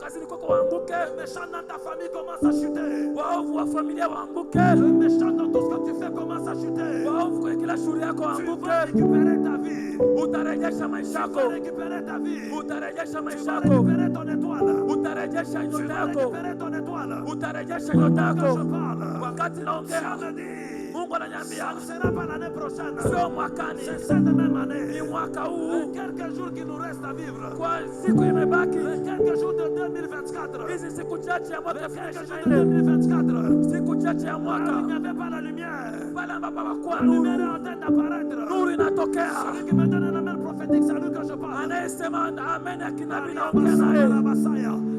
Speaker 1: kazini kwako waanguke,
Speaker 2: Les méchants dans ta famille commencent à chuter.
Speaker 1: waovu wa familia waanguke,
Speaker 2: Les méchants dans tout ce que tu fais commencent à chuter.
Speaker 1: waovu kwenye kila shughuli yako
Speaker 2: Tu vas
Speaker 1: waanguke.
Speaker 2: récupérer ta vie.
Speaker 1: Utarejesha maisha
Speaker 2: Tu vas
Speaker 1: yako,
Speaker 2: récupérer ta vie.
Speaker 1: utarejesha
Speaker 2: Tu
Speaker 1: maisha
Speaker 2: vas
Speaker 1: yako,
Speaker 2: récupérer ton étoile.
Speaker 1: utarejesha
Speaker 2: Tu
Speaker 1: nyota
Speaker 2: vas
Speaker 1: yako,
Speaker 2: récupérer ton étoile.
Speaker 1: utarejesha nyota
Speaker 2: Quand je
Speaker 1: yako.
Speaker 2: parle,
Speaker 1: Wakati
Speaker 2: Dieu
Speaker 1: naongea,
Speaker 2: me dit,
Speaker 1: Mungu ananiambia
Speaker 2: ça ne sera pas l'année prochaine.
Speaker 1: sio mwakani,
Speaker 2: C'est cette même
Speaker 1: ni
Speaker 2: année.
Speaker 1: mwaka huu.
Speaker 2: Les quelques jours qui nous restent à vivre.
Speaker 1: Kwa siku imebaki
Speaker 2: Les quelques jours de 2024.
Speaker 1: hizi, siku chache ya mwaka
Speaker 2: Les quelques jours
Speaker 1: 2024,
Speaker 2: de 2024.
Speaker 1: siku chache ya
Speaker 2: Là où il
Speaker 1: mwaka,
Speaker 2: n'y avait pas la lumière.
Speaker 1: pale ambapo hapakuwa
Speaker 2: La lumière
Speaker 1: nuru,
Speaker 2: est en train d'apparaître.
Speaker 1: nuru inatokea.
Speaker 2: Celui qui me donne un amen prophétique, c'est à lui que je parle.
Speaker 1: Anayesema amen ya kinabii naongea naye.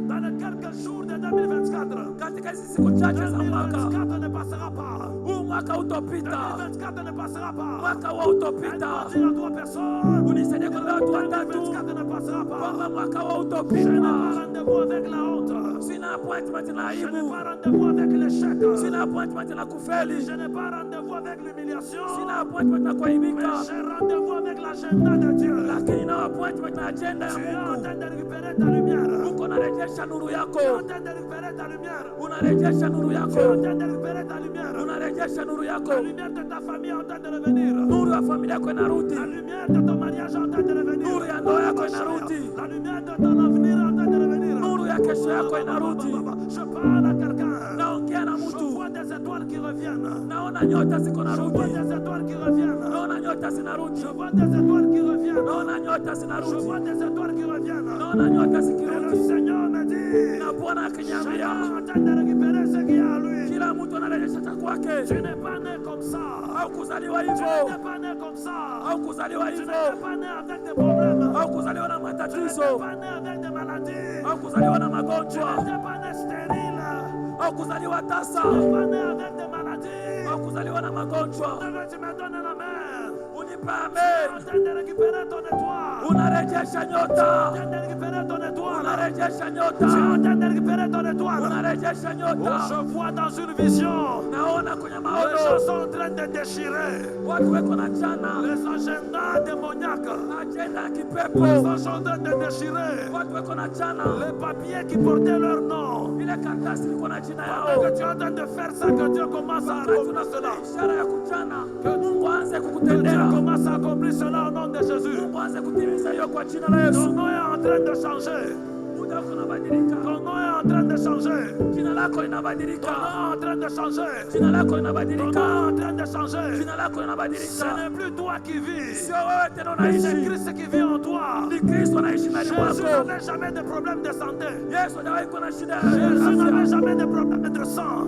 Speaker 2: Dans les quelques jours de 2024,
Speaker 1: Katika hizi siku chache za mwaka
Speaker 2: 2024 ne passera pas.
Speaker 1: huu, mwaka utopita,
Speaker 2: 2024 ne passera pas.
Speaker 1: mwaka wa utopita.
Speaker 2: Dire à 3 personnes,
Speaker 1: Unisaidie kwa watu watatu
Speaker 2: 2024 ne passera pas.
Speaker 1: kwamba mwaka wa
Speaker 2: Je n'ai
Speaker 1: utopita.
Speaker 2: pas rendez-vous avec la honte.
Speaker 1: Sina appointment na
Speaker 2: Je n'ai
Speaker 1: aibu,
Speaker 2: pas rendez-vous avec l'échec.
Speaker 1: sina appointment na kufeli,
Speaker 2: Je n'ai pas rendez-vous avec l'humiliation.
Speaker 1: sina appointment na
Speaker 2: Mais
Speaker 1: kuaibika,
Speaker 2: j'ai rendez-vous avec l'agenda de Dieu.
Speaker 1: lakini na appointment na agenda ya
Speaker 2: Tu es en
Speaker 1: Mungu.
Speaker 2: train de récupérer ta lumière.
Speaker 1: Uko unarejesha nuru
Speaker 2: Tu es en
Speaker 1: yako,
Speaker 2: train de récupérer ta lumière.
Speaker 1: unarejesha nuru
Speaker 2: Tu es en
Speaker 1: yako,
Speaker 2: train de récupérer ta lumière.
Speaker 1: unarejesha nuru
Speaker 2: La
Speaker 1: yako.
Speaker 2: lumière de ta famille est en train de revenir.
Speaker 1: Nuru ya familia yako inarudi,
Speaker 2: La lumière de ton mariage est en train de revenir.
Speaker 1: nuru ya ndoa yako inarudi,
Speaker 2: La lumière de ton avenir est en train de revenir.
Speaker 1: nuru ya kesho yako inarudi.
Speaker 2: Je parle à quelqu'un.
Speaker 1: Naongea na
Speaker 2: Je
Speaker 1: mtu,
Speaker 2: vois des étoiles qui reviennent.
Speaker 1: naona nyota ziko
Speaker 2: Je vois
Speaker 1: narudi,
Speaker 2: des étoiles qui reviennent.
Speaker 1: naona nyota zinarudi,
Speaker 2: Je vois des étoiles qui reviennent.
Speaker 1: naona nyota
Speaker 2: Je
Speaker 1: zinarudi,
Speaker 2: vois des étoiles qui reviennent.
Speaker 1: naona nyota
Speaker 2: Et le
Speaker 1: zikirudi.
Speaker 2: Seigneur me dit,
Speaker 1: Na Bwana
Speaker 2: chacun
Speaker 1: akiniambia
Speaker 2: est en train de récupérer ce qu'il y a à lui.
Speaker 1: kila mtu anarejesha cha kwake.
Speaker 2: Tu n'es pas né comme ça.
Speaker 1: Au kuzaliwa
Speaker 2: Tu
Speaker 1: hivyo,
Speaker 2: n'es pas né comme ça.
Speaker 1: au kuzaliwa
Speaker 2: Tu
Speaker 1: hivyo,
Speaker 2: n'es pas né avec des problèmes.
Speaker 1: au kuzaliwa na
Speaker 2: Tu n'es
Speaker 1: matatizo,
Speaker 2: pas né avec des maladies.
Speaker 1: au kuzaliwa na
Speaker 2: Tu
Speaker 1: magonjwa,
Speaker 2: n'es pas né stérile.
Speaker 1: au kuzaliwa tasa,
Speaker 2: Tu n'es pas né avec des maladies.
Speaker 1: au kuzaliwa na magonjwa.
Speaker 2: Maintenant, tu me donnes la main.
Speaker 1: Unipe
Speaker 2: Tu es en
Speaker 1: amen.
Speaker 2: train de récupérer ton étoile.
Speaker 1: Unarejesha
Speaker 2: Tu es
Speaker 1: nyota,
Speaker 2: en train de récupérer ton étoile.
Speaker 1: unarejesha
Speaker 2: Tu es
Speaker 1: nyota,
Speaker 2: en train de récupérer ton étoile.
Speaker 1: unarejesha
Speaker 2: Oh,
Speaker 1: nyota.
Speaker 2: je vois dans une vision.
Speaker 1: Naona kwenye
Speaker 2: Les
Speaker 1: maono
Speaker 2: gens sont en train de déchirer
Speaker 1: watu weko na chana
Speaker 2: les agendas démoniaques.
Speaker 1: ajenda ya
Speaker 2: Les
Speaker 1: kipepo,
Speaker 2: gens sont en train de déchirer
Speaker 1: watu weko na chana
Speaker 2: les papiers qui portaient leur nom.
Speaker 1: ile karatasi liko na jina
Speaker 2: Pendant
Speaker 1: yao.
Speaker 2: que tu es en train de faire ça, que Dieu commence à
Speaker 1: Wakati
Speaker 2: accomplir
Speaker 1: unafanya
Speaker 2: cela.
Speaker 1: ishara ya kuchana, Mungu aanze
Speaker 2: Que Dieu
Speaker 1: kukutendea,
Speaker 2: commence à accomplir cela au nom de Jésus.
Speaker 1: Mungu aanze kutimiza hiyo kwa jina la Yesu.
Speaker 2: Ton nom est en train de changer.
Speaker 1: Muda wako unabadilika,
Speaker 2: Ton nom est en train de changer.
Speaker 1: jina lako
Speaker 2: Ton
Speaker 1: linabadilika,
Speaker 2: nom est en train de changer.
Speaker 1: jina lako
Speaker 2: Ton nom
Speaker 1: linabadilika,
Speaker 2: est en train de changer.
Speaker 1: jina lako
Speaker 2: Ce
Speaker 1: linabadilika.
Speaker 2: n'est plus toi qui vis.
Speaker 1: Sio wewe tena
Speaker 2: C'est
Speaker 1: unaishi,
Speaker 2: Christ qui vit en toi.
Speaker 1: ni Kristo anaishi ndani
Speaker 2: Jésus
Speaker 1: mwako.
Speaker 2: n'avait jamais de problème de santé.
Speaker 1: Yesu hajawahi kuwa na shida ya
Speaker 2: Jésus n'avait
Speaker 1: afya,
Speaker 2: jamais de problème de sang.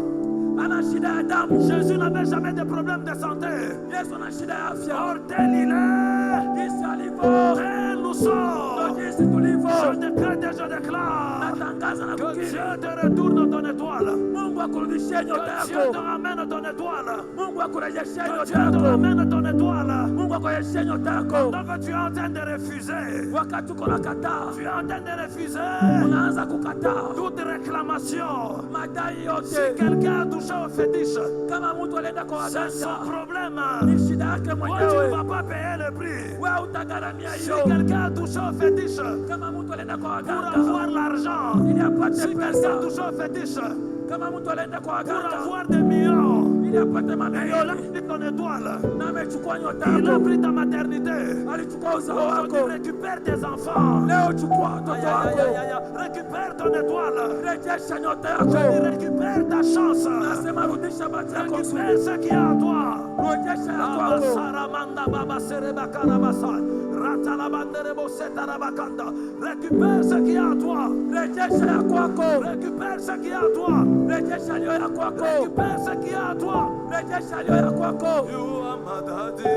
Speaker 1: ana shida ya damu.
Speaker 2: Jésus n'avait jamais de problème de santé.
Speaker 1: Yesu ana shida ya afya,
Speaker 2: Or tel il est,
Speaker 1: jinsi alivyo
Speaker 2: tel nous
Speaker 1: ndo
Speaker 2: sommes.
Speaker 1: jinsi tulivyo.
Speaker 2: Je décrète et je déclare
Speaker 1: Natangaza na
Speaker 2: que
Speaker 1: kukiri,
Speaker 2: Dieu te retourne ton étoile.
Speaker 1: Mungu akurudishie nyota
Speaker 2: Que Dieu te
Speaker 1: yako,
Speaker 2: ramène ton étoile.
Speaker 1: Mungu akurejeshie
Speaker 2: Que
Speaker 1: nyota
Speaker 2: Dieu te
Speaker 1: yako,
Speaker 2: ramène ton étoile.
Speaker 1: Mungu akurejeshie nyota yako.
Speaker 2: Donc tu es en train de refuser.
Speaker 1: Wakati uko nakataa,
Speaker 2: Tu es en train de refuser
Speaker 1: unaanza kukataa
Speaker 2: toute réclamation.
Speaker 1: madai
Speaker 2: Si
Speaker 1: yote.
Speaker 2: quelqu'un a touché au fétiche,
Speaker 1: Kama mtu alienda kwa
Speaker 2: c'est son
Speaker 1: waganga,
Speaker 2: problème.
Speaker 1: ni shida yake
Speaker 2: Toi, tu ne
Speaker 1: mwenyewe,
Speaker 2: vas pas payer le prix.
Speaker 1: wewe utagharamia
Speaker 2: Si
Speaker 1: hiyo.
Speaker 2: quelqu'un a touché au fétiche
Speaker 1: Kama mtu alienda kwa
Speaker 2: pour
Speaker 1: waganga
Speaker 2: avoir l'argent,
Speaker 1: ili apate
Speaker 2: si quelqu'un
Speaker 1: pesa,
Speaker 2: a touché au fétiche
Speaker 1: kama mtu alienda kwa
Speaker 2: pour
Speaker 1: waganga
Speaker 2: avoir des millions,
Speaker 1: ili ili apate
Speaker 3: Et il a
Speaker 1: mamilioni.
Speaker 3: pris ton étoile.
Speaker 1: Na amechukua nyota
Speaker 3: Il a
Speaker 1: yako,
Speaker 3: pris ta maternité.
Speaker 1: alichukua uzao
Speaker 3: Aujourd'hui,
Speaker 1: wako.
Speaker 3: récupère tes enfants.
Speaker 1: Leo chukua watoto wako,
Speaker 3: Récupère ton étoile.
Speaker 1: rejesha nyota
Speaker 3: Je
Speaker 1: yako.
Speaker 3: dis, récupère ta chance.
Speaker 1: Nasema rudisha bahati yako
Speaker 3: Récupère
Speaker 1: nzuri,
Speaker 3: ce qui est à toi.
Speaker 1: rejesha ya
Speaker 3: Baba
Speaker 1: kwako.
Speaker 3: Saramanda Baba Sereba Karabasa. Ratalabanderebo Setarabakanda. Récupère ce qui est à toi.
Speaker 1: Rejesha ya kwako,
Speaker 3: Récupère ce qui est à toi.
Speaker 1: rejesha aliyo ya kwako,
Speaker 3: Récupère ce qui est à toi.
Speaker 1: rejesha aliyo ya kwako,
Speaker 2: You are my daddy.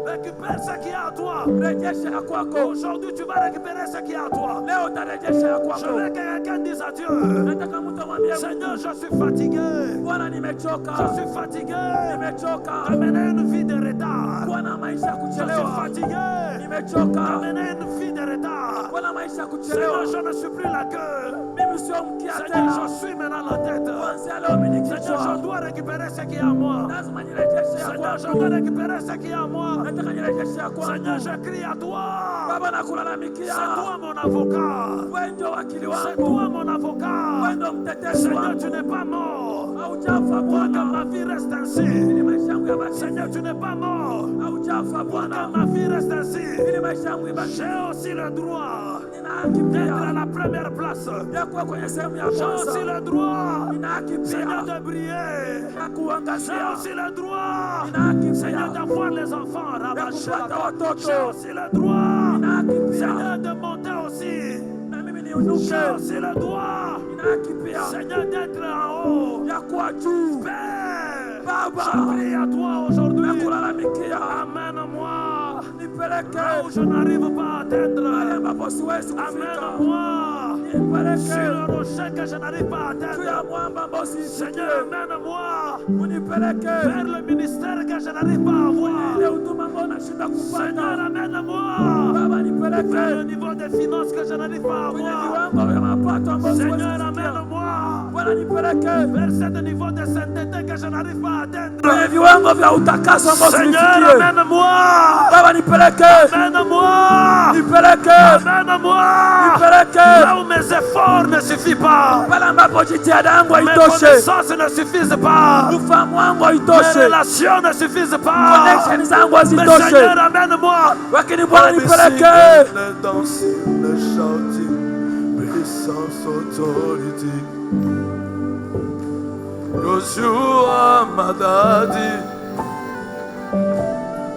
Speaker 3: Récupère ce qui est à toi.
Speaker 1: rejesha ya kwako.
Speaker 3: Aujourd'hui, tu vas récupérer ce qui est à toi.
Speaker 1: Leo utarejesha ya
Speaker 3: Je
Speaker 1: kwako.
Speaker 3: veux que quelqu'un dise à Dieu,
Speaker 1: Nataka mtu amwambie
Speaker 3: Seigneur, je suis fatigué.
Speaker 1: Bwana,
Speaker 3: Je
Speaker 1: nimechoka,
Speaker 3: suis fatigué.
Speaker 1: nimechoka
Speaker 3: Amener une vie de retard.
Speaker 1: kuwa na maisha ya
Speaker 3: Je suis
Speaker 1: kuchelewa,
Speaker 3: fatigué.
Speaker 1: nimechoka
Speaker 3: Amener une vie de retard.
Speaker 1: kuwa na maisha ya
Speaker 3: Seigneur,
Speaker 1: kuchelewa.
Speaker 3: je ne suis plus la queue.
Speaker 1: Mimi sio mkia
Speaker 3: Seigneur,
Speaker 1: tena,
Speaker 3: je suis maintenant la tête.
Speaker 1: kuanzia leo mimi ni
Speaker 3: Seigneur, je
Speaker 1: kichwa.
Speaker 3: dois récupérer ce qui est à moi.
Speaker 1: Lazima nirejeshe ya
Speaker 3: Seigneur, je
Speaker 1: kwako,
Speaker 3: dois récupérer ce qui est à moi.
Speaker 1: nataka nirejeshe ya kwako.
Speaker 3: Seigneur, je crie à toi.
Speaker 1: Baba,
Speaker 3: C'est
Speaker 1: nakulalamikia,
Speaker 3: toi mon avocat.
Speaker 1: wewe ndio wakili
Speaker 3: C'est
Speaker 1: wangu,
Speaker 3: toi mon avocat.
Speaker 1: wewe ndio mtetezi
Speaker 3: Seigneur,
Speaker 1: wangu.
Speaker 3: tu n'es pas mort.
Speaker 1: Haujafa
Speaker 3: Pour que
Speaker 1: Bwana,
Speaker 3: ma vie reste ainsi.
Speaker 1: ili maisha yangu yabaki.
Speaker 3: Seigneur, tu n'es pas mort.
Speaker 1: Haujafa
Speaker 3: Pour
Speaker 1: Bwana,
Speaker 3: que ma vie reste ainsi.
Speaker 1: ili maisha yangu ibaki.
Speaker 3: J'ai aussi le droit
Speaker 1: Nina haki
Speaker 3: d'être à
Speaker 1: pia
Speaker 3: la première place.
Speaker 1: ya kuwa kwenye sehemu ya
Speaker 3: J'ai aussi
Speaker 1: kwanza.
Speaker 3: le droit,
Speaker 1: Nina haki
Speaker 3: Seigneur,
Speaker 1: pia
Speaker 3: de briller.
Speaker 1: ya
Speaker 3: J'ai
Speaker 1: kuangazia.
Speaker 3: aussi le droit,
Speaker 1: Nina haki
Speaker 3: Seigneur,
Speaker 1: pia
Speaker 3: d'avoir les enfants.
Speaker 1: ya
Speaker 3: Rabashaka.
Speaker 1: kupata watoto.
Speaker 3: J'ai aussi le droit,
Speaker 1: Nina haki pia
Speaker 3: Seigneur, de monter aussi.
Speaker 1: na mimi
Speaker 3: J'ai
Speaker 1: niunuke.
Speaker 3: aussi le droit,
Speaker 1: Nina haki pia
Speaker 3: Seigneur, d'être en haut.
Speaker 1: ya kuwa juu.
Speaker 3: Père,
Speaker 1: Baba,
Speaker 3: je prie à toi aujourd'hui.
Speaker 1: nakulalamikia,
Speaker 3: Amène-moi là
Speaker 1: nipeleke
Speaker 3: où je n'arrive pas à
Speaker 1: mahali
Speaker 3: atteindre.
Speaker 1: ambapo siwezi kufika.
Speaker 3: Amène-moi sur
Speaker 1: Nipeleke
Speaker 3: le rocher que je n'arrive pas à
Speaker 1: juu ya
Speaker 3: atteindre.
Speaker 1: mwamba ambao
Speaker 3: Seigneur,
Speaker 1: sifikie.
Speaker 3: amène-moi
Speaker 1: Unipeleke
Speaker 3: vers le ministère que je n'arrive pas à avoir.
Speaker 1: ile huduma ambayo nashinda
Speaker 3: Seigneur,
Speaker 1: kupata.
Speaker 3: amène-moi
Speaker 1: Baba,
Speaker 3: vers le
Speaker 1: nipeleke
Speaker 3: niveau des finances que je n'arrive pas à
Speaker 1: kwenye
Speaker 3: avoir.
Speaker 1: viwango vya mapato ambayo siwezi
Speaker 3: Seigneur,
Speaker 1: kufikia.
Speaker 3: amène-moi
Speaker 1: Bwana, nipeleke
Speaker 3: vers ce niveau de sainteté que je n'arrive pas à atteindre.
Speaker 1: kwenye viwango vya utakaso ambao
Speaker 3: Seigneur,
Speaker 1: sifikie.
Speaker 3: amène-moi.
Speaker 1: Baba, nipeleke,
Speaker 3: Amène-moi.
Speaker 1: nipeleke,
Speaker 3: Amène-moi.
Speaker 1: nipeleke
Speaker 3: Là où mes efforts ne suffisent pas.
Speaker 1: pale ambapo jitihada yangu
Speaker 3: Mes
Speaker 1: haitoshe,
Speaker 3: connaissances ne suffisent pas.
Speaker 1: ufahamu wangu
Speaker 3: Mes
Speaker 1: haitoshe,
Speaker 3: relations ne suffisent pas.
Speaker 1: connection zangu
Speaker 3: Mais Seigneur,
Speaker 1: hazitoshe,
Speaker 3: amène-moi.
Speaker 1: lakini Bwana
Speaker 2: Le
Speaker 1: nipeleke.
Speaker 2: dancing, le shouting, puissance, autorité. Cause you are my daddy.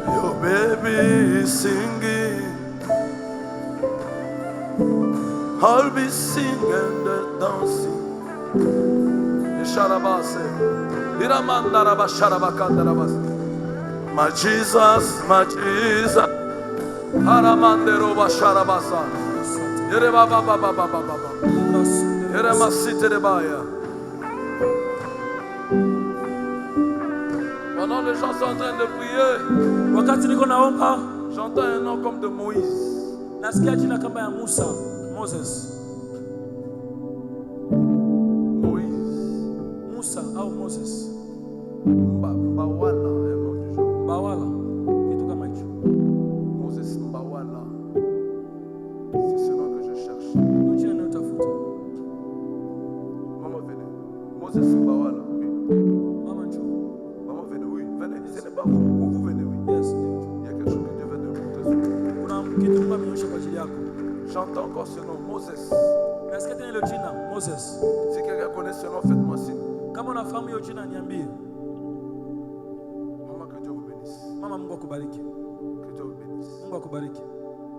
Speaker 2: Your baby is singing. I'll be singing and dancing. Sharabase. Iramandaraba sharabakandarabas. My Jesus, my Jesus. Haramandero basharabasa. Yere baba baba baba baba. Yere masite de baya. Pendant les gens sont en train de prier,
Speaker 1: Wakati niko naomba,
Speaker 2: j'entends un nom comme de Moïse.
Speaker 1: nasikia jina kama ya Musa, Moses,
Speaker 2: Moïse.
Speaker 1: Musa au Moses,
Speaker 2: Mbawala, un nom du genre.
Speaker 1: Bawala, kitu kama hicho.
Speaker 2: Moses Mbawala. C'est ce nom que je cherche.
Speaker 1: Ndio jina ninayotafuta.
Speaker 2: Maman, venez. Moses Mbawala, oui.
Speaker 1: Mama njoo.
Speaker 2: Maman, venez, oui. Venez. Ce n'est pas vous. Vous venez, oui.
Speaker 1: Yes, ndio.
Speaker 2: Il y a quelque chose que Dieu veut te montrer.
Speaker 1: Kuna kitu Mungu amenyosha kwa ajili yako.
Speaker 2: J'entends encore ce nom, Moses.
Speaker 1: Nasikia tena hilo jina Moses.
Speaker 2: Si quelqu'un connaît ce nom, faites-moi signe.
Speaker 1: Kama unafahamu hiyo jina niambie.
Speaker 2: Maman, que Dieu vous bénisse.
Speaker 1: Mama, Mungu akubariki.
Speaker 2: Que Dieu vous bénisse.
Speaker 1: Mungu akubariki.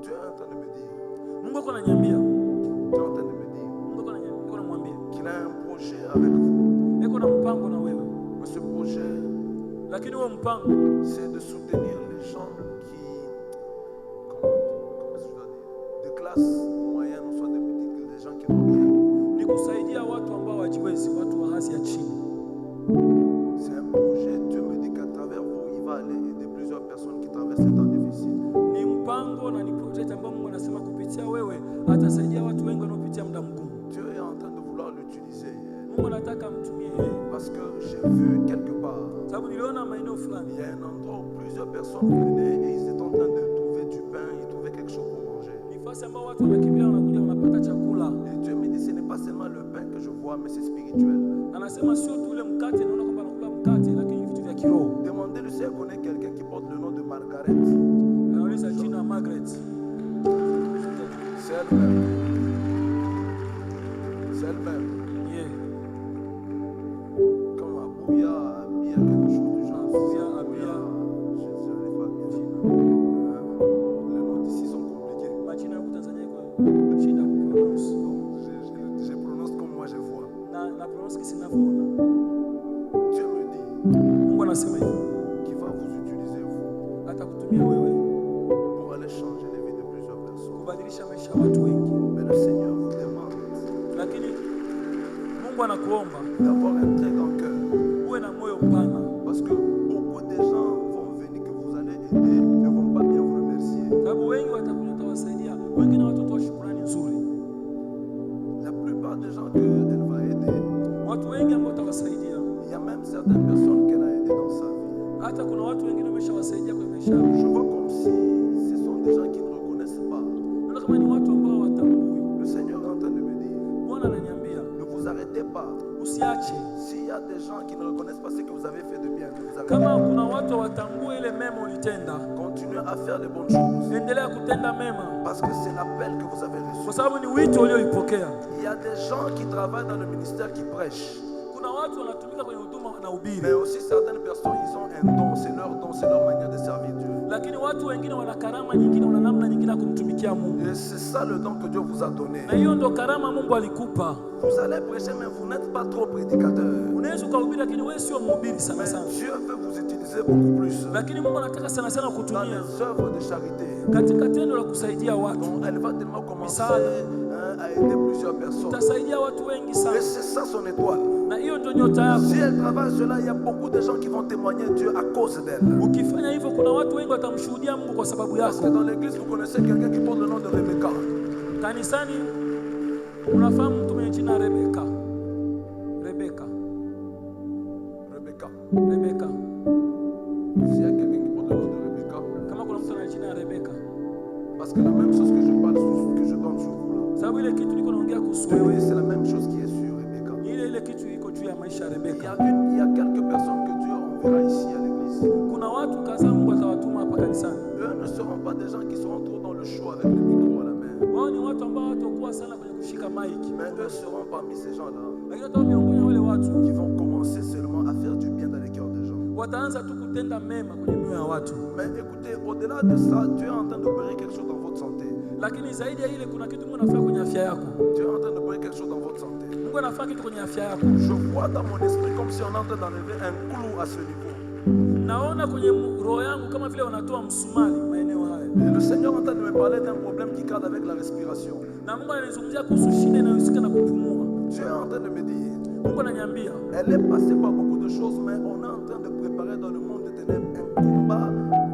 Speaker 2: Dieu est en train de me dire,
Speaker 1: Mungu ako ananiambia.
Speaker 2: Dieu est en train de me dire
Speaker 1: Mungu ako anamwambia.
Speaker 2: qu'il a un projet avec vous.
Speaker 1: Eko na mpango na wewe.
Speaker 2: Mais ce projet,
Speaker 1: Lakini huo mpango
Speaker 2: c'est de soutenir les gens qui, comment est-ce que je dois dire, de classe moyenne ou soit de petite, des gens qui n'ont rien.
Speaker 1: ni kusaidia watu ambao hawajiwezi, watu wa hali ya chini.
Speaker 2: C'est un projet, Dieu me dit qu'à travers vous, il va aller aider plusieurs personnes qui traversent ces temps difficiles.
Speaker 1: Ni mpango na ni project ambayo Mungu anasema kupitia wewe atasaidia watu wengi wanaopitia muda mgumu.
Speaker 2: Dieu est en train de vouloir l'utiliser
Speaker 1: Mungu anataka mtumie yeye.
Speaker 2: parce que j'ai vu quelque part,
Speaker 1: Sababu niliona maeneo fulani
Speaker 2: il y a un endroit où plusieurs personnes venaient et ils étaient en train de trouver du pain, ils trouvaient quelque chose pour manger.
Speaker 1: nafasi ambao watu wanakimbia wanakuja wanapata chakula.
Speaker 2: Et Dieu me dit, ce n'est pas seulement le pain que je vois, mais c'est spirituel.
Speaker 1: Anasema sio tu ule mkate, naona kwamba anakula mkate, lakini vitu vya kiroho.
Speaker 2: Demandez-lui si elle connaît quelqu'un qui porte le nom de Margaret.
Speaker 1: Anauliza jina Margaret.
Speaker 2: C'est elle-même. C'est elle-même.
Speaker 1: Yeah.
Speaker 2: Comme Abouya, Abia, quelque chose du genre.
Speaker 1: Abouya, Abia.
Speaker 2: Je ne l'ai pas bien. Les noms d'ici sont compliqués.
Speaker 1: Majina ya Tanzania iko shida kupronounce.
Speaker 2: Je prononce comme moi je vois.
Speaker 1: Na pronounce kisi ninavyoona.
Speaker 2: Dieu me dit
Speaker 1: Mungu anasema hivi.
Speaker 2: qu'il va vous utiliser vous
Speaker 1: Atakutumia wewe
Speaker 2: pour aller changer les vies de plusieurs personnes.
Speaker 1: kubadilisha maisha ya watu wengi.
Speaker 2: Mais le Seigneur vous demande
Speaker 1: Lakini Mungu anakuomba
Speaker 2: d'avoir un très grand cœur.
Speaker 1: uwe na moyo mpana.
Speaker 2: Parce que beaucoup de gens vont venir que vous allez aider, ne vont pas bien vous remercier.
Speaker 1: Sababu wengi watakuja utawasaidia, wengine watatoa shukrani nzuri.
Speaker 2: La plupart des gens qu'elle va aider,
Speaker 1: Watu wengi ambao utawasaidia,
Speaker 2: il y a même certaines personnes qu'elle a aidées dans sa vie.
Speaker 1: hata kuna watu wengine wameshawasaidia kwa maisha yao.
Speaker 2: Je vois comme si ce sont des gens qui ne reconnaissent pas.
Speaker 1: Naona kama ni watu ambao watambui.
Speaker 2: Le Seigneur est en train de me dire,
Speaker 1: Bwana ananiambia
Speaker 2: ne vous arrêtez pas.
Speaker 1: usiache.
Speaker 2: S'il y a des gens qui ne reconnaissent pas ce que vous avez fait de bien, ne vous arrêtez
Speaker 1: Kama
Speaker 2: pas.
Speaker 1: kuna watu watambue ile mema ulitenda,
Speaker 2: Continuez à faire les bonnes choses.
Speaker 1: endelea kutenda mema,
Speaker 2: Parce que c'est l'appel que vous avez reçu.
Speaker 1: kwa sababu ni wito ulioipokea.
Speaker 2: Il y a des gens qui travaillent dans le ministère qui prêchent.
Speaker 1: Kuna watu wanatumika kwenye huduma wanahubiri,
Speaker 2: Mais aussi certaines personnes, ils ont un don, c'est leur manière de servir Dieu.
Speaker 1: lakini watu wengine wana karama nyingine, wana namna nyingine ya kumtumikia Mungu,
Speaker 2: Et c'est ça le don que Dieu vous a donné.
Speaker 1: na hiyo ndo karama Mungu alikupa.
Speaker 2: Vous allez prêcher, mais vous n'êtes pas trop prédicateur.
Speaker 1: Unaweza ukahubiri, lakini wewe sio mhubiri sana
Speaker 2: Mais
Speaker 1: sana,
Speaker 2: Dieu veut vous utiliser beaucoup plus
Speaker 1: lakini Mungu anataka sana sana
Speaker 2: dans
Speaker 1: kutumia
Speaker 2: les œuvres de charité.
Speaker 1: katika tendo la kusaidia watu.
Speaker 2: Donc elle va tellement commencer
Speaker 1: Misaada.
Speaker 2: à aider plusieurs personnes.
Speaker 1: Utasaidia watu wengi
Speaker 2: Et
Speaker 1: sana,
Speaker 2: c'est ça son étoile.
Speaker 1: na hiyo ndio nyota yako.
Speaker 2: Si elle travaille cela, il y a beaucoup de gens qui vont témoigner Dieu à cause d'elle.
Speaker 1: Ukifanya hivyo, kuna watu wengi watamshuhudia Mungu kwa sababu
Speaker 2: Parce que
Speaker 1: yako.
Speaker 2: dans l'église, vous connaissez quelqu'un qui porte le nom de Rebecca.
Speaker 1: Kanisani unafahamu mtu mwenye jina Rebeka. Rebeka.
Speaker 2: Rebecca.
Speaker 1: Rebeka.
Speaker 2: S'il y a quelqu'un qui porte le nom de Rebecca,
Speaker 1: Kama kuna mtu ana jina Rebeka.
Speaker 2: parce que la même chose que je parle, que je donne sur vous là.
Speaker 1: Sababu ile kitu niko naongea kuhusu
Speaker 2: Oui,
Speaker 1: wewe,
Speaker 2: c'est la même chose qui est sur Rebecca.
Speaker 1: ni ile kitu iko juu ya maisha ya Rebeka.
Speaker 2: Il y a quelques personnes que Dieu enverra ici à l'église.
Speaker 1: Kuna watu kadhaa Mungu atawatuma hapa kanisani.
Speaker 2: Eux ne seront pas des gens qui seront trop dans le show avec le micro à la main.
Speaker 1: Wao ni watu ambao watakuwa sana kwenye kushika mic,
Speaker 2: Mais eux seront parmi ces gens-là
Speaker 1: lakini watakuwa miongoni mwa wale watu
Speaker 2: qui vont commencer seulement à faire du bien dans les cœurs des gens.
Speaker 1: wataanza tu kutenda mema kwenye mioyo ya watu.
Speaker 2: Mais écoutez, au-delà de ça, Dieu est en train d'opérer quelque chose dans votre santé.
Speaker 1: Lakini zaidi ya ile, kuna kitu Mungu anafanya kwenye afya yako.
Speaker 2: Dieu est en train d'opérer quelque chose dans votre santé.
Speaker 1: Mungu anafanya kitu kwenye afya yako.
Speaker 2: Je vois dans mon esprit comme si on est en train d'enlever un clou à ce niveau.
Speaker 1: Naona kwenye roho yangu kama vile wanatoa msumari maeneo haya.
Speaker 2: Et le Seigneur est en train de me parler d'un problème qui cadre avec la respiration.
Speaker 1: Na Mungu ananizungumzia kuhusu shida inayohusika na kupumua.
Speaker 2: Dieu est en train de me dire,
Speaker 1: Mungu ananiambia,
Speaker 2: elle est passée par beaucoup de choses, mais on est en train de préparer dans le monde des ténèbres un combat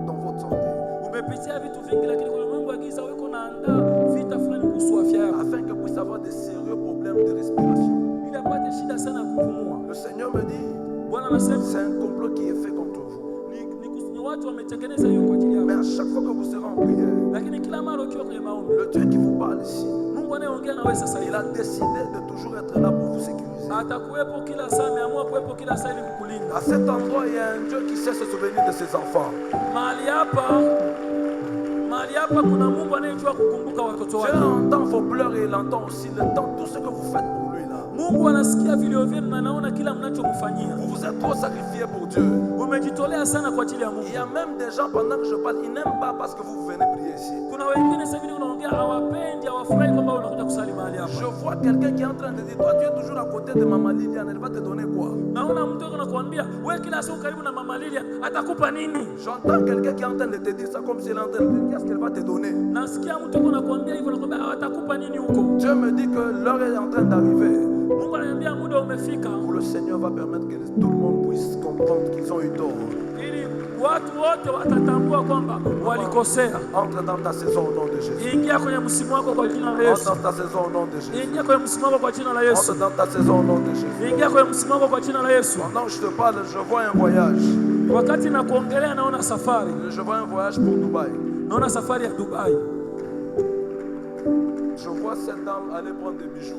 Speaker 2: dans votre santé.
Speaker 1: umepitia vitu vingi, lakini kwa Mungu agiza wewe unaandaa vita fulani kuhusu afya yako.
Speaker 2: Afin que puisse avoir des sérieux problèmes de respiration.
Speaker 1: Ili apate shida sana ya kupumua.
Speaker 2: Le Seigneur me dit,
Speaker 1: Bwana anasema
Speaker 2: c'est un complot qui est fait contre vous.
Speaker 1: ni watu wametengeneza hiyo kwa ajili
Speaker 2: Mais
Speaker 1: yako.
Speaker 2: à chaque fois que vous serez en prière,
Speaker 1: Lakini kila mara ukiwa kwenye maombi,
Speaker 2: le Dieu qui vous parle ici,
Speaker 1: Mungu anayeongea na wewe sasa
Speaker 2: il
Speaker 1: hivi
Speaker 2: a décidé de toujours être là pour vous sécuriser.
Speaker 1: atakuwepo kila saa, ameamua kuwepo kila saa ili kukulinda.
Speaker 2: À cet endroit, il y a un Dieu qui sait se souvenir de ses enfants.
Speaker 1: Mahali hapa kuna Mungu anayejua kukumbuka watoto
Speaker 2: Dieu
Speaker 1: wake.
Speaker 2: entend vos pleurs et il entend aussi tout ce que vous faites pour lui là.
Speaker 1: Mungu anasikia vilio vyenu na anaona kila mnachomfanyia.
Speaker 2: Vous vous êtes trop sacrifié pour Dieu.
Speaker 1: Umejitolea sana kwa ajili ya Mungu.
Speaker 2: Il y a même des gens pendant que je parle, ils n'aiment pas parce que vous venez prier ici.
Speaker 1: Kuna wengine sasa hivi unaongea hawapendi, hawafurahi kwamba unakuja kusali mahali hapa.
Speaker 2: Je vois quelqu'un qui est en train de dire, toi tu es toujours à côté de Maman Liliane, elle va te donner quoi?
Speaker 1: Naona mtu anakuambia wewe kila siku karibu na mama Lilia, atakupa nini?
Speaker 2: J'entends quelqu'un qui est en train de te dire ça comme s'il est en train de dire, qu'est-ce qu'elle va te donner?
Speaker 1: Nasikia mtu anakuambia hivyo, anakuambia atakupa nini huko?
Speaker 2: Dieu me dit que l'heure est en train d'arriver
Speaker 1: Mungu ananiambia muda umefika
Speaker 2: où le Seigneur va permettre que tout le monde puisse comprendre qu'ils ont eu tort.
Speaker 1: ili watu wote watatambua kwamba walikosea.
Speaker 2: Entre dans ta saison au nom de Jésus.
Speaker 1: Ingia kwenye msimu wako kwa jina la Yesu.
Speaker 2: Entre dans ta saison au nom de Jésus.
Speaker 1: Ingia kwenye msimu wako kwa jina la Yesu.
Speaker 2: Entre dans ta saison au nom de Jésus.
Speaker 1: Ingia kwenye msimu wako kwa jina la Yesu.
Speaker 2: Pendant que je te parle, je vois un voyage.
Speaker 1: Wakati na kuongelea naona safari.
Speaker 2: Je vois un voyage pour Dubaï.
Speaker 1: Naona safari ya Dubai.
Speaker 2: Je vois cette dame aller prendre des bijoux.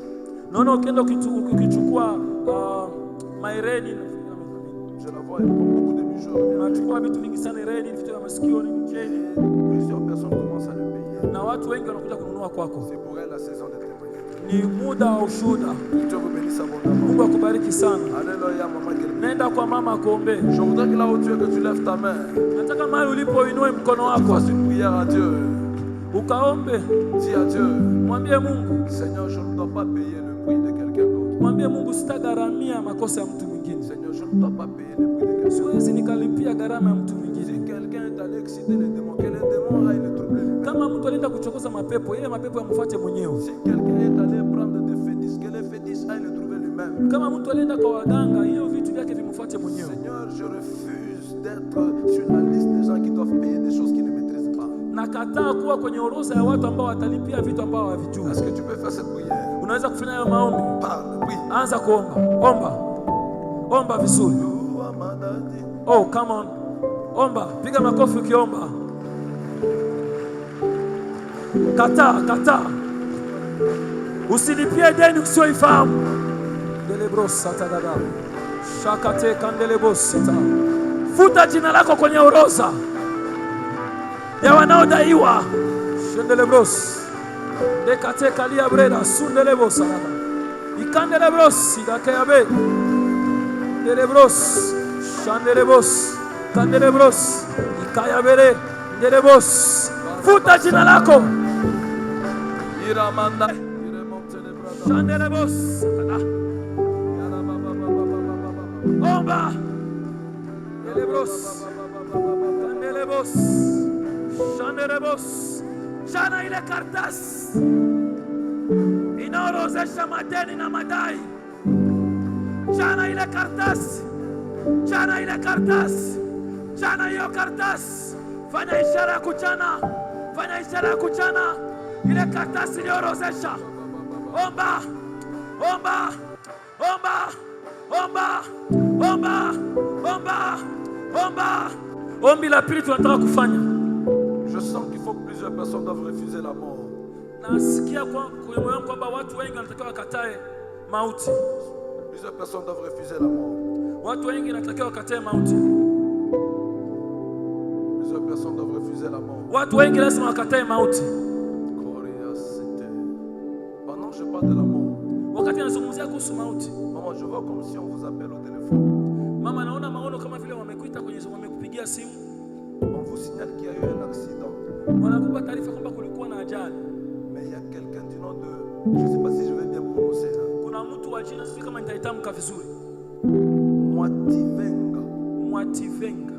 Speaker 1: Naona ukienda ukichukua maireni.
Speaker 2: Je la vois, elle prend beaucoup de bijoux. bijou revient.
Speaker 1: Unachukua vitu vingi sana, hereni, vitu vya masikioni,
Speaker 2: Et
Speaker 1: cheni,
Speaker 2: plusieurs personnes commencent à le payer.
Speaker 1: na watu wengi wanakuja kununua kwako.
Speaker 2: C'est pour elle la saison de témoignage.
Speaker 1: Ni muda wa ushuhuda.
Speaker 2: Dieu vous bénisse abondamment.
Speaker 1: Mungu akubariki sana.
Speaker 2: Alléluia, maman.
Speaker 1: Nenda kwa mama akuombee.
Speaker 2: Je voudrais que là où tu es, que tu lèves ta main.
Speaker 1: Nataka mahali ulipo uinue mkono
Speaker 2: Tu
Speaker 1: wako
Speaker 2: fasses une prière à Dieu.
Speaker 1: ukaombe,
Speaker 2: Dis à Dieu,
Speaker 1: mwambie Mungu,
Speaker 2: Seigneur, je ne dois pas payer le prix de quelqu'un d'autre.
Speaker 1: mwambie Mungu, sitagharamia makosa ya mtu mwingine.
Speaker 2: Seigneur, je ne dois pas payer le prix de quelqu'un d'autre.
Speaker 1: Siwezi nikalipia gharama ya mtu
Speaker 2: Si
Speaker 1: mwingine.
Speaker 2: quelqu'un est allé exciter les démons, que les démons aillent le troubler lui-même.
Speaker 1: Kama mtu alienda kuchokoza mapepo, yeye mapepo yamfuate mwenyewe.
Speaker 2: Si quelqu'un est allé prendre des fétiches, que les fétiches aillent le trouver lui-même.
Speaker 1: Kama mtu alienda kwa waganga, hiyo vitu vyake vimfuate mwenyewe.
Speaker 2: Seigneur, je refuse d'être sur la liste des gens qui doivent payer des choses qu'ils ne maîtrisent pas.
Speaker 1: Nakataa kuwa kwenye orodha ya watu ambao watalipia vitu ambao hawavijui.
Speaker 2: Est-ce que tu peux faire cette prière?
Speaker 1: Unaweza kufanya hayo maombi.
Speaker 2: Parle, prie.
Speaker 1: Anza kuomba. Omba. Omba vizuri. Oh, come on. Omba. Piga makofi ukiomba. Kataa. Usilipie deni usioifahamu. Delebros satadada. Shakate kandelebos sita. Futa jina lako kwenye orodha ya wanaodaiwa. Shendelebros. Dekate kalia breda sundelebos salada. Ikandelebros sidakayabe. Delebros. Shandelebos. Kandelebros. Ikayabere. Delebos. Futa jina lako.
Speaker 2: Iramanda.
Speaker 1: Shandelebos. Omba. Delebros. Kandelebos. Shandelebos. Jana ile karatasi inaorozesha madeni na madai. Jana ile karatasi. Jana hiyo karatasi. Fanya ishara ya kuchana. Ile karatasi iliorozesha. Omba. Ombi la pili tunataka kufanya.
Speaker 2: Je sens qu'il faut que plusieurs personnes doivent refuser la mort.
Speaker 1: Nasikia kwa moyo wangu kwamba watu wengi wanatakiwa wakatae mauti.
Speaker 2: Plusieurs personnes doivent refuser la mort.
Speaker 1: Watu wengi wanatakiwa wakatae mauti.
Speaker 2: Plusieurs personnes doivent refuser la mort.
Speaker 1: Watu wengi lazima wakatae mauti.
Speaker 2: Pendant que je parle de la mort,
Speaker 1: Wakati nazungumzia kuhusu mauti,
Speaker 2: maman, je vois comme si on vous appelle au téléphone.
Speaker 1: mama, naona maono kama vile wamekuita kwenye wamekupigia simu.
Speaker 2: On vous signale qu'il y a eu un accident.
Speaker 1: Wanakupa taarifa kwamba kulikuwa na ajali.
Speaker 2: Mais il y a quelqu'un du nom de... Je ne sais pas si je vais bien prononcer.
Speaker 1: Kuna mtu wa jina sijui kama nitaitamka vizuri.
Speaker 2: Mwativenga.
Speaker 1: Mwativenga.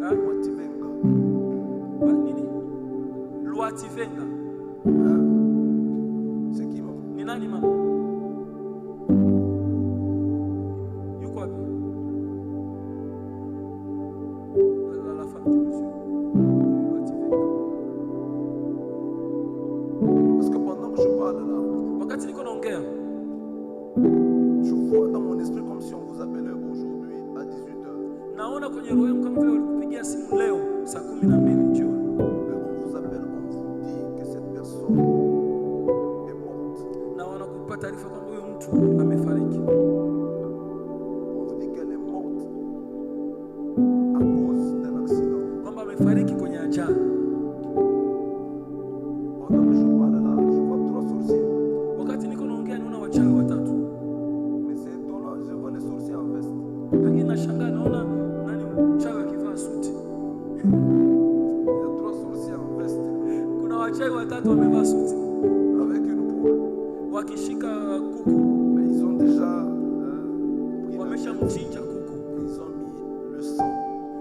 Speaker 2: Mwativenga.
Speaker 1: Nini? Luativenga.
Speaker 2: C'est qui, maman?
Speaker 1: Ni nani mama? Yuko wapi? La femme du monsieur. Luativenga.
Speaker 2: Parce que pendant que je parle là,
Speaker 1: Wakati niko naongea,
Speaker 2: je vois dans mon esprit comme si on vous appelait aujourd'hui à 18h.
Speaker 1: naona kwenye roho yangu kama vile walikupigia simu leo saa 12 jioni.
Speaker 2: Mais on vous appelle, on vous dit que cette personne est morte.
Speaker 1: Na wanakupa taarifa kwamba huyo mtu amefariki.
Speaker 2: On vous dit qu'elle est morte à cause d'un accident.
Speaker 1: Kwamba amefariki kwenye ajali.
Speaker 2: Pendant que je parle là, je vois 3 sorciers.
Speaker 1: Wakati niko naongea naona wachawi watatu.
Speaker 2: Mais c'est étonnant, je vois les sorciers en veste.
Speaker 1: Lakini nashangaa naona nani mchawi akivaa suti.
Speaker 2: Il y a 3 sorciers en veste
Speaker 1: Kuna wachawi watatu wamevaa suti
Speaker 2: avec une poule.
Speaker 1: wakishika kuku.
Speaker 2: Mais ils ont déjà pris
Speaker 1: Wameshamchinja kuku
Speaker 2: ils ont mis le sang.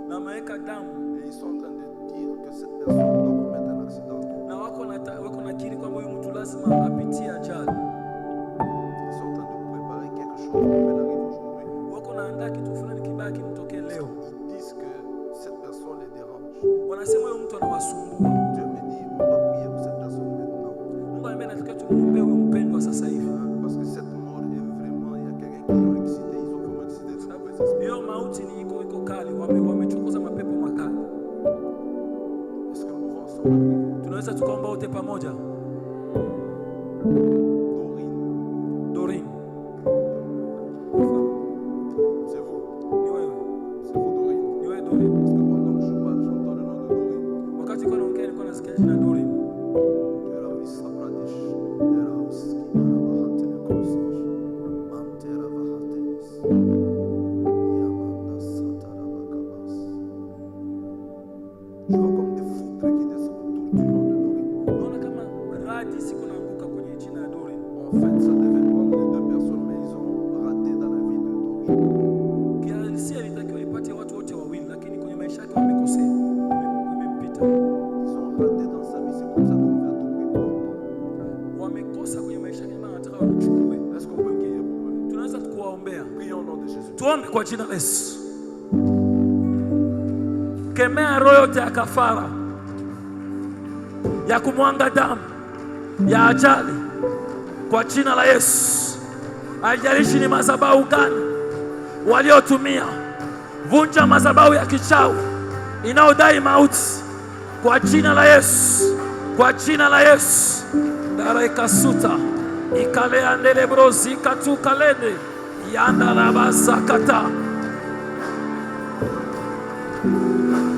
Speaker 1: na wameweka damu
Speaker 2: Et ils sont en train de dire que cette personne doit commettre un accident.
Speaker 1: na wako nakiri kwamba huyu mtu lazima apitie ajali.
Speaker 2: Ils sont en train de préparer quelque chose qui va arriver aujourd'hui.
Speaker 1: Wako naandaa kitu fulani kibaya kimtokee leo.
Speaker 2: Ils disent que cette personne les dérange.
Speaker 1: Wanasema huyo mtu anawasumbua.
Speaker 2: Dieu me dit, on doit prier pour cette personne maintenant.
Speaker 1: Mungu anambia nataka tumuombe huyo mpendwa sasa hivi.
Speaker 2: Parce que cette mort est vraiment, il y a quelqu'un qui l'a excité, ils ont vraiment excité de sa présence.
Speaker 1: Hiyo mauti ni iko kali, wamechokoza mapepo makali.
Speaker 2: Est-ce que nous pouvons ensemble prier?
Speaker 1: Tunaweza tukaomba wote pamoja.
Speaker 2: Dorine,
Speaker 1: Dorine,
Speaker 2: c'est vous?
Speaker 1: Doreen.
Speaker 2: Parce que pendant que je parle, j'entends le nom de Doreen.
Speaker 1: Wakati kwa naongea nilikuwa nasikia jina Doreen.
Speaker 2: Je vois comme des foudres qui descendent autour du nom de Doreen.
Speaker 1: Naona kama radi siku naanguka kwenye jina ya Doreen.
Speaker 2: En fait, ça devait prendre les deux personnes, mais ils ont raté dans la vie de Doreen.
Speaker 1: Kihalisia ilitakiwa ipate watu wote wawili, lakini kwenye maisha yake wamekosea. Wamempita.
Speaker 2: Ils ont raté dans sa vie, c'est comme ça qu'on va tout prendre.
Speaker 1: Wamekosa kwenye maisha yake, maana wanataka wamchukue.
Speaker 2: Est-ce qu'on peut prier pour eux?
Speaker 1: Tunaweza kuwaombea.
Speaker 2: Prions au nom de Jésus.
Speaker 1: Tuombe kwa jina la Yesu. Kemea roho yote ya kafara, ya kumwanga damu, ya ajali kwa jina la Yesu. Haijalishi ni madhabahu gani waliotumia, vunja madhabahu ya kichawi inaodai mauti kwa jina la Yesu, kwa jina la Yesu. Dara ikasuta ikale andele brozi katukalende yanda rabasakata.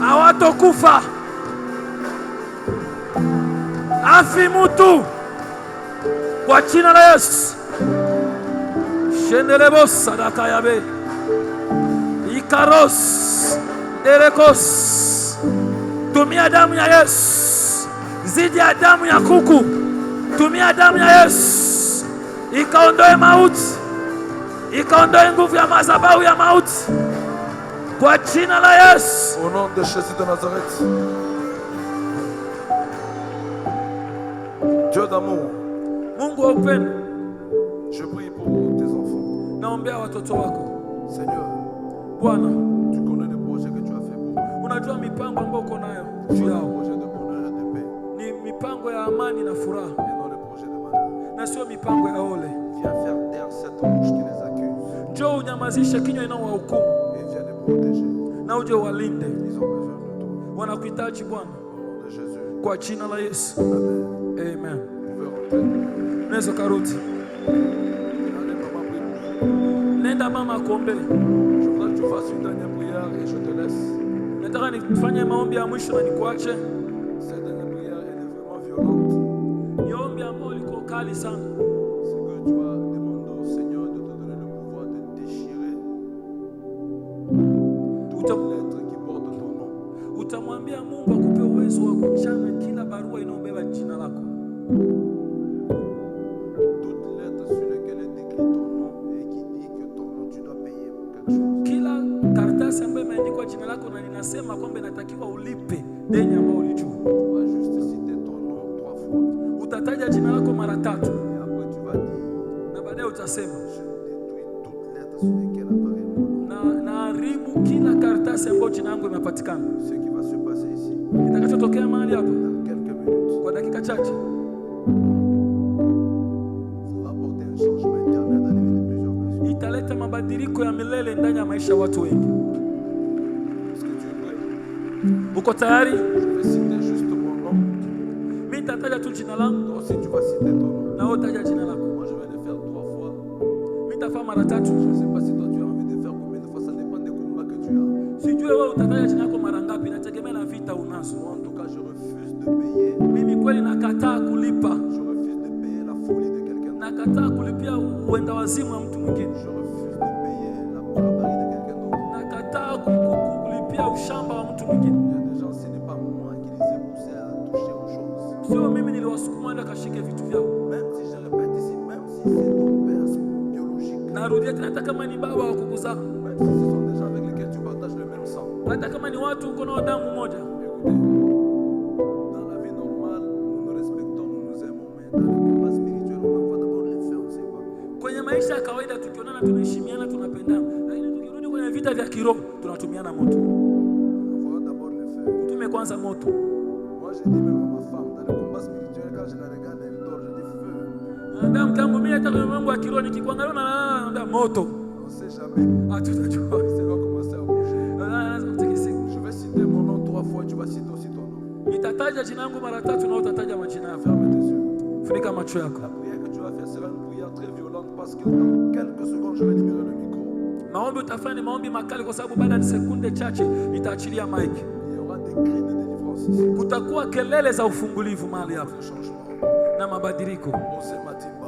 Speaker 1: Hawatokufa, afi mutu kwa jina la Yesu. Shendelebo sadaka yabe ikaros derekos. Tumia damu ya Yesu zidi ya damu ya kuku. Tumia damu ya Yesu ikaondoe mauti, ikaondoe nguvu ya madhabahu ya mauti kwa jina la Yesu.
Speaker 2: Au nom de Jésus de Nazareth. Dieu d'amour,
Speaker 1: Mungu wa upendo,
Speaker 2: je prie pour tes enfants.
Speaker 1: naombea watoto wako.
Speaker 2: Seigneur,
Speaker 1: Bwana,
Speaker 2: tu connais les projets que tu as fait pour eux.
Speaker 1: unajua mipango ambayo uko nayo
Speaker 2: Tu
Speaker 1: juu
Speaker 2: as un
Speaker 1: yao.
Speaker 2: projet de bonheur et de paix,
Speaker 1: Ni mipango ya amani na furaha,
Speaker 2: et non le projet de malheur.
Speaker 1: na sio mipango ya ole.
Speaker 2: Viens faire taire cette bouche qui les accuse
Speaker 1: Njoo unyamazishe kinywa inaowahukumu
Speaker 2: et viens les protéger.
Speaker 1: na uje walinde.
Speaker 2: Ils ont besoin de toi.
Speaker 1: Wanakuhitaji Bwana,
Speaker 2: Au nom de Jésus.
Speaker 1: kwa jina la Yesu.
Speaker 2: Amen.
Speaker 1: Amen.
Speaker 2: Vous pouvez rentrer.
Speaker 1: Unaweza karudi.
Speaker 2: Allez, maman, prie pour vous.
Speaker 1: Nenda mama akuombee.
Speaker 2: Je voudrais que tu fasses une dernière prière et je te laisse.
Speaker 1: Nataka nifanye maombi ya mwisho na nikuache.
Speaker 2: Cette dernière prière, elle est vraiment violente.
Speaker 1: Ni ombi ambalo liko kali sana.
Speaker 2: C'est que tu vas demander au Seigneur de te donner le pouvoir de déchirer toutes les lettres qui portent ton nom.
Speaker 1: Utamwambia Mungu akupe uwezo wa kuchana kila barua inayobeba jina lako.
Speaker 2: Toutes les lettres sur lesquelles est écrit ton nom et qui dit que ton nom tu dois payer pour quelque chose.
Speaker 1: Kila karatasi ambayo imeandikwa jina lako na linasema kwamba inatakiwa ulipe deni ambalo ulijua.
Speaker 2: Tu vas juste citer ton nom 3 fois.
Speaker 1: Utataja jina lako mara 3
Speaker 2: Et après tu vas dire,
Speaker 1: na baadaye utasema
Speaker 2: je détruis toutes les lettres sur lesquelles apparaît mon nom.
Speaker 1: na haribu kila karatasi ambayo jina langu imepatikana.
Speaker 2: Ce qui va se passer ici,
Speaker 1: Itakachotokea mahali hapa
Speaker 2: dans quelques minutes,
Speaker 1: kwa dakika chache
Speaker 2: ça va apporter un changement éternel dans les vies de plusieurs personnes.
Speaker 1: italeta mabadiliko ya milele ndani ya maisha ya watu wengi.
Speaker 2: Est-ce que tu es prêt?
Speaker 1: Uko tayari?
Speaker 2: Je vais citer juste mon nom.
Speaker 1: Mimi nitataja tu jina langu
Speaker 2: Toi aussi tu vas citer ton nom.
Speaker 1: na wewe utaja jina lako.
Speaker 2: Moi je vais le faire 3 fois.
Speaker 1: Mimi nitafanya mara 3.
Speaker 2: Je ne sais pas si toi tu as envie de faire combien de fois, ça dépend des combats que tu as.
Speaker 1: Sijui wewe utataja jina lako mara ngapi, inategemea na vita unazo.
Speaker 2: Moi en tout cas je refuse de payer.
Speaker 1: Mimi kweli nakataa kulipa.
Speaker 2: Je refuse de payer la folie de quelqu'un d'autre.
Speaker 1: Nakataa kulipia uenda wazimu wa mtu mwingine.
Speaker 2: Je refuse de payer la barbarie de quelqu'un d'autre.
Speaker 1: Nakataa kulipia ushamba wa mtu mwingine.
Speaker 2: Il y a des gens, ce n'est pas moi qui les ai poussés à toucher aux choses.
Speaker 1: Sio mimi niliwasukuma ndio kashike vitu vyao.
Speaker 2: Même si je répète ici, même si c'est ton père biologique,
Speaker 1: Narudia tena, hata kama ni baba wa kukuzaa,
Speaker 2: même si ce sont des gens avec lesquels tu partages le même sang.
Speaker 1: hata kama ni watu uko nao damu moja.
Speaker 2: Écoutez, dans la vie normale, nous nous respectons, nous nous aimons, mais dans le combat spirituel, on envoie d'abord les feux, on ne sait pas.
Speaker 1: Kwenye maisha ya kawaida tukionana tunaheshimiana, tunapendana, lakini tukirudi kwenye vita vya kiroho tunatumiana moto.
Speaker 2: On envoie d'abord les feux.
Speaker 1: Tume kwanza moto.
Speaker 2: Moi, je dis même à ma femme, dans le combat spirituel, quand je la regarde, elle dort, je dis feu.
Speaker 1: Naambia mke wangu, mimi hata kwenye mambo ya kiroho nikikuangalia naambia moto.
Speaker 2: On ne sait jamais.
Speaker 1: Hatutajua.
Speaker 2: Ça va commencer à bouger.
Speaker 1: Anaanza kutikisika.
Speaker 2: Je vais citer mon nom 3 fois, tu vas citer aussi ton nom.
Speaker 1: Nitataja jina langu mara 3 na utataja majina yako.
Speaker 2: Ferme tes yeux.
Speaker 1: Funika macho yako.
Speaker 2: La prière que tu vas faire sera une prière très violente parce que dans quelques secondes, je vais libérer le micro.
Speaker 1: Maombi utafanya ni maombi makali, kwa sababu baada ya sekunde chache nitaachilia mic.
Speaker 2: Il y aura des cris de délivrance ici.
Speaker 1: Kutakuwa kelele za ufungulivu mahali hapa
Speaker 2: Le changement.
Speaker 1: na mabadiliko.
Speaker 2: Ose Matimba.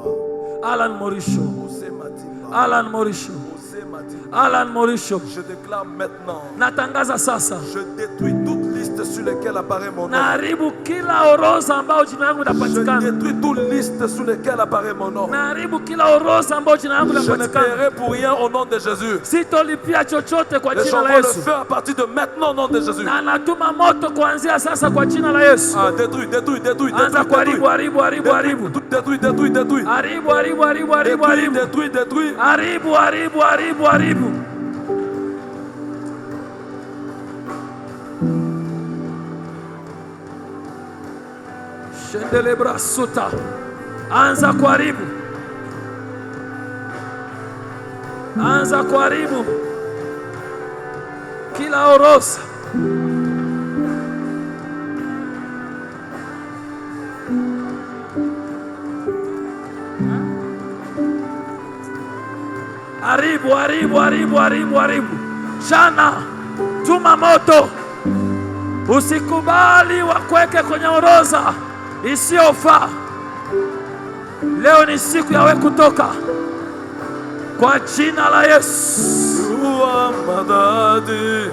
Speaker 1: Alan Morisho,
Speaker 2: Ose Matimba.
Speaker 1: Alan Morisho,
Speaker 2: Ose Matimba.
Speaker 1: Alan Morisho.
Speaker 2: Je déclare maintenant.
Speaker 1: Natangaza sasa,
Speaker 2: Je détruis toute liste sur laquelle apparaît mon nom.
Speaker 1: naharibu kila orodha ambayo jina langu
Speaker 2: Je
Speaker 1: linapatikana.
Speaker 2: détruis toute liste sur laquelle apparaît mon nom.
Speaker 1: Naharibu kila orodha ambayo jina langu
Speaker 2: Je ne
Speaker 1: linapatikana.
Speaker 2: paierai pour rien au nom de Jésus.
Speaker 1: Sitolipia chochote kwa
Speaker 2: Et
Speaker 1: jina la
Speaker 2: j'envoie le
Speaker 1: Yesu.
Speaker 2: feu à partir de maintenant au nom de Jésus.
Speaker 1: Na natuma moto kuanzia sasa kwa jina la Yesu.
Speaker 2: Ah, détruis, détruis, détruis,
Speaker 1: Anza
Speaker 2: détruis,
Speaker 1: kuharibu,
Speaker 2: détruis.
Speaker 1: haribu, haribu, haribu.
Speaker 2: Détruis, détruis, détruis.
Speaker 1: Haribu, haribu, haribu, haribu,
Speaker 2: Détruis,
Speaker 1: haribu.
Speaker 2: détruis, détruis.
Speaker 1: Haribu, haribu, haribu, haribu. Shendele brasuta. Anza kuharibu. Anza kuharibu kila orodha. Haribu, haribu, haribu, haribu, haribu. Shana, tuma moto. Usikubali wakuweke kwenye orodha isiyofaa. Leo ni siku ya wewe kutoka kwa jina la Yesu.
Speaker 2: You are my daddy.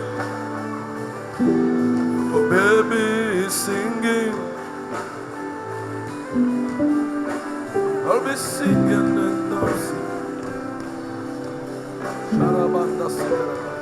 Speaker 2: Oh, baby is singing. I'll be singing and dancing. Sharabanda Sierra.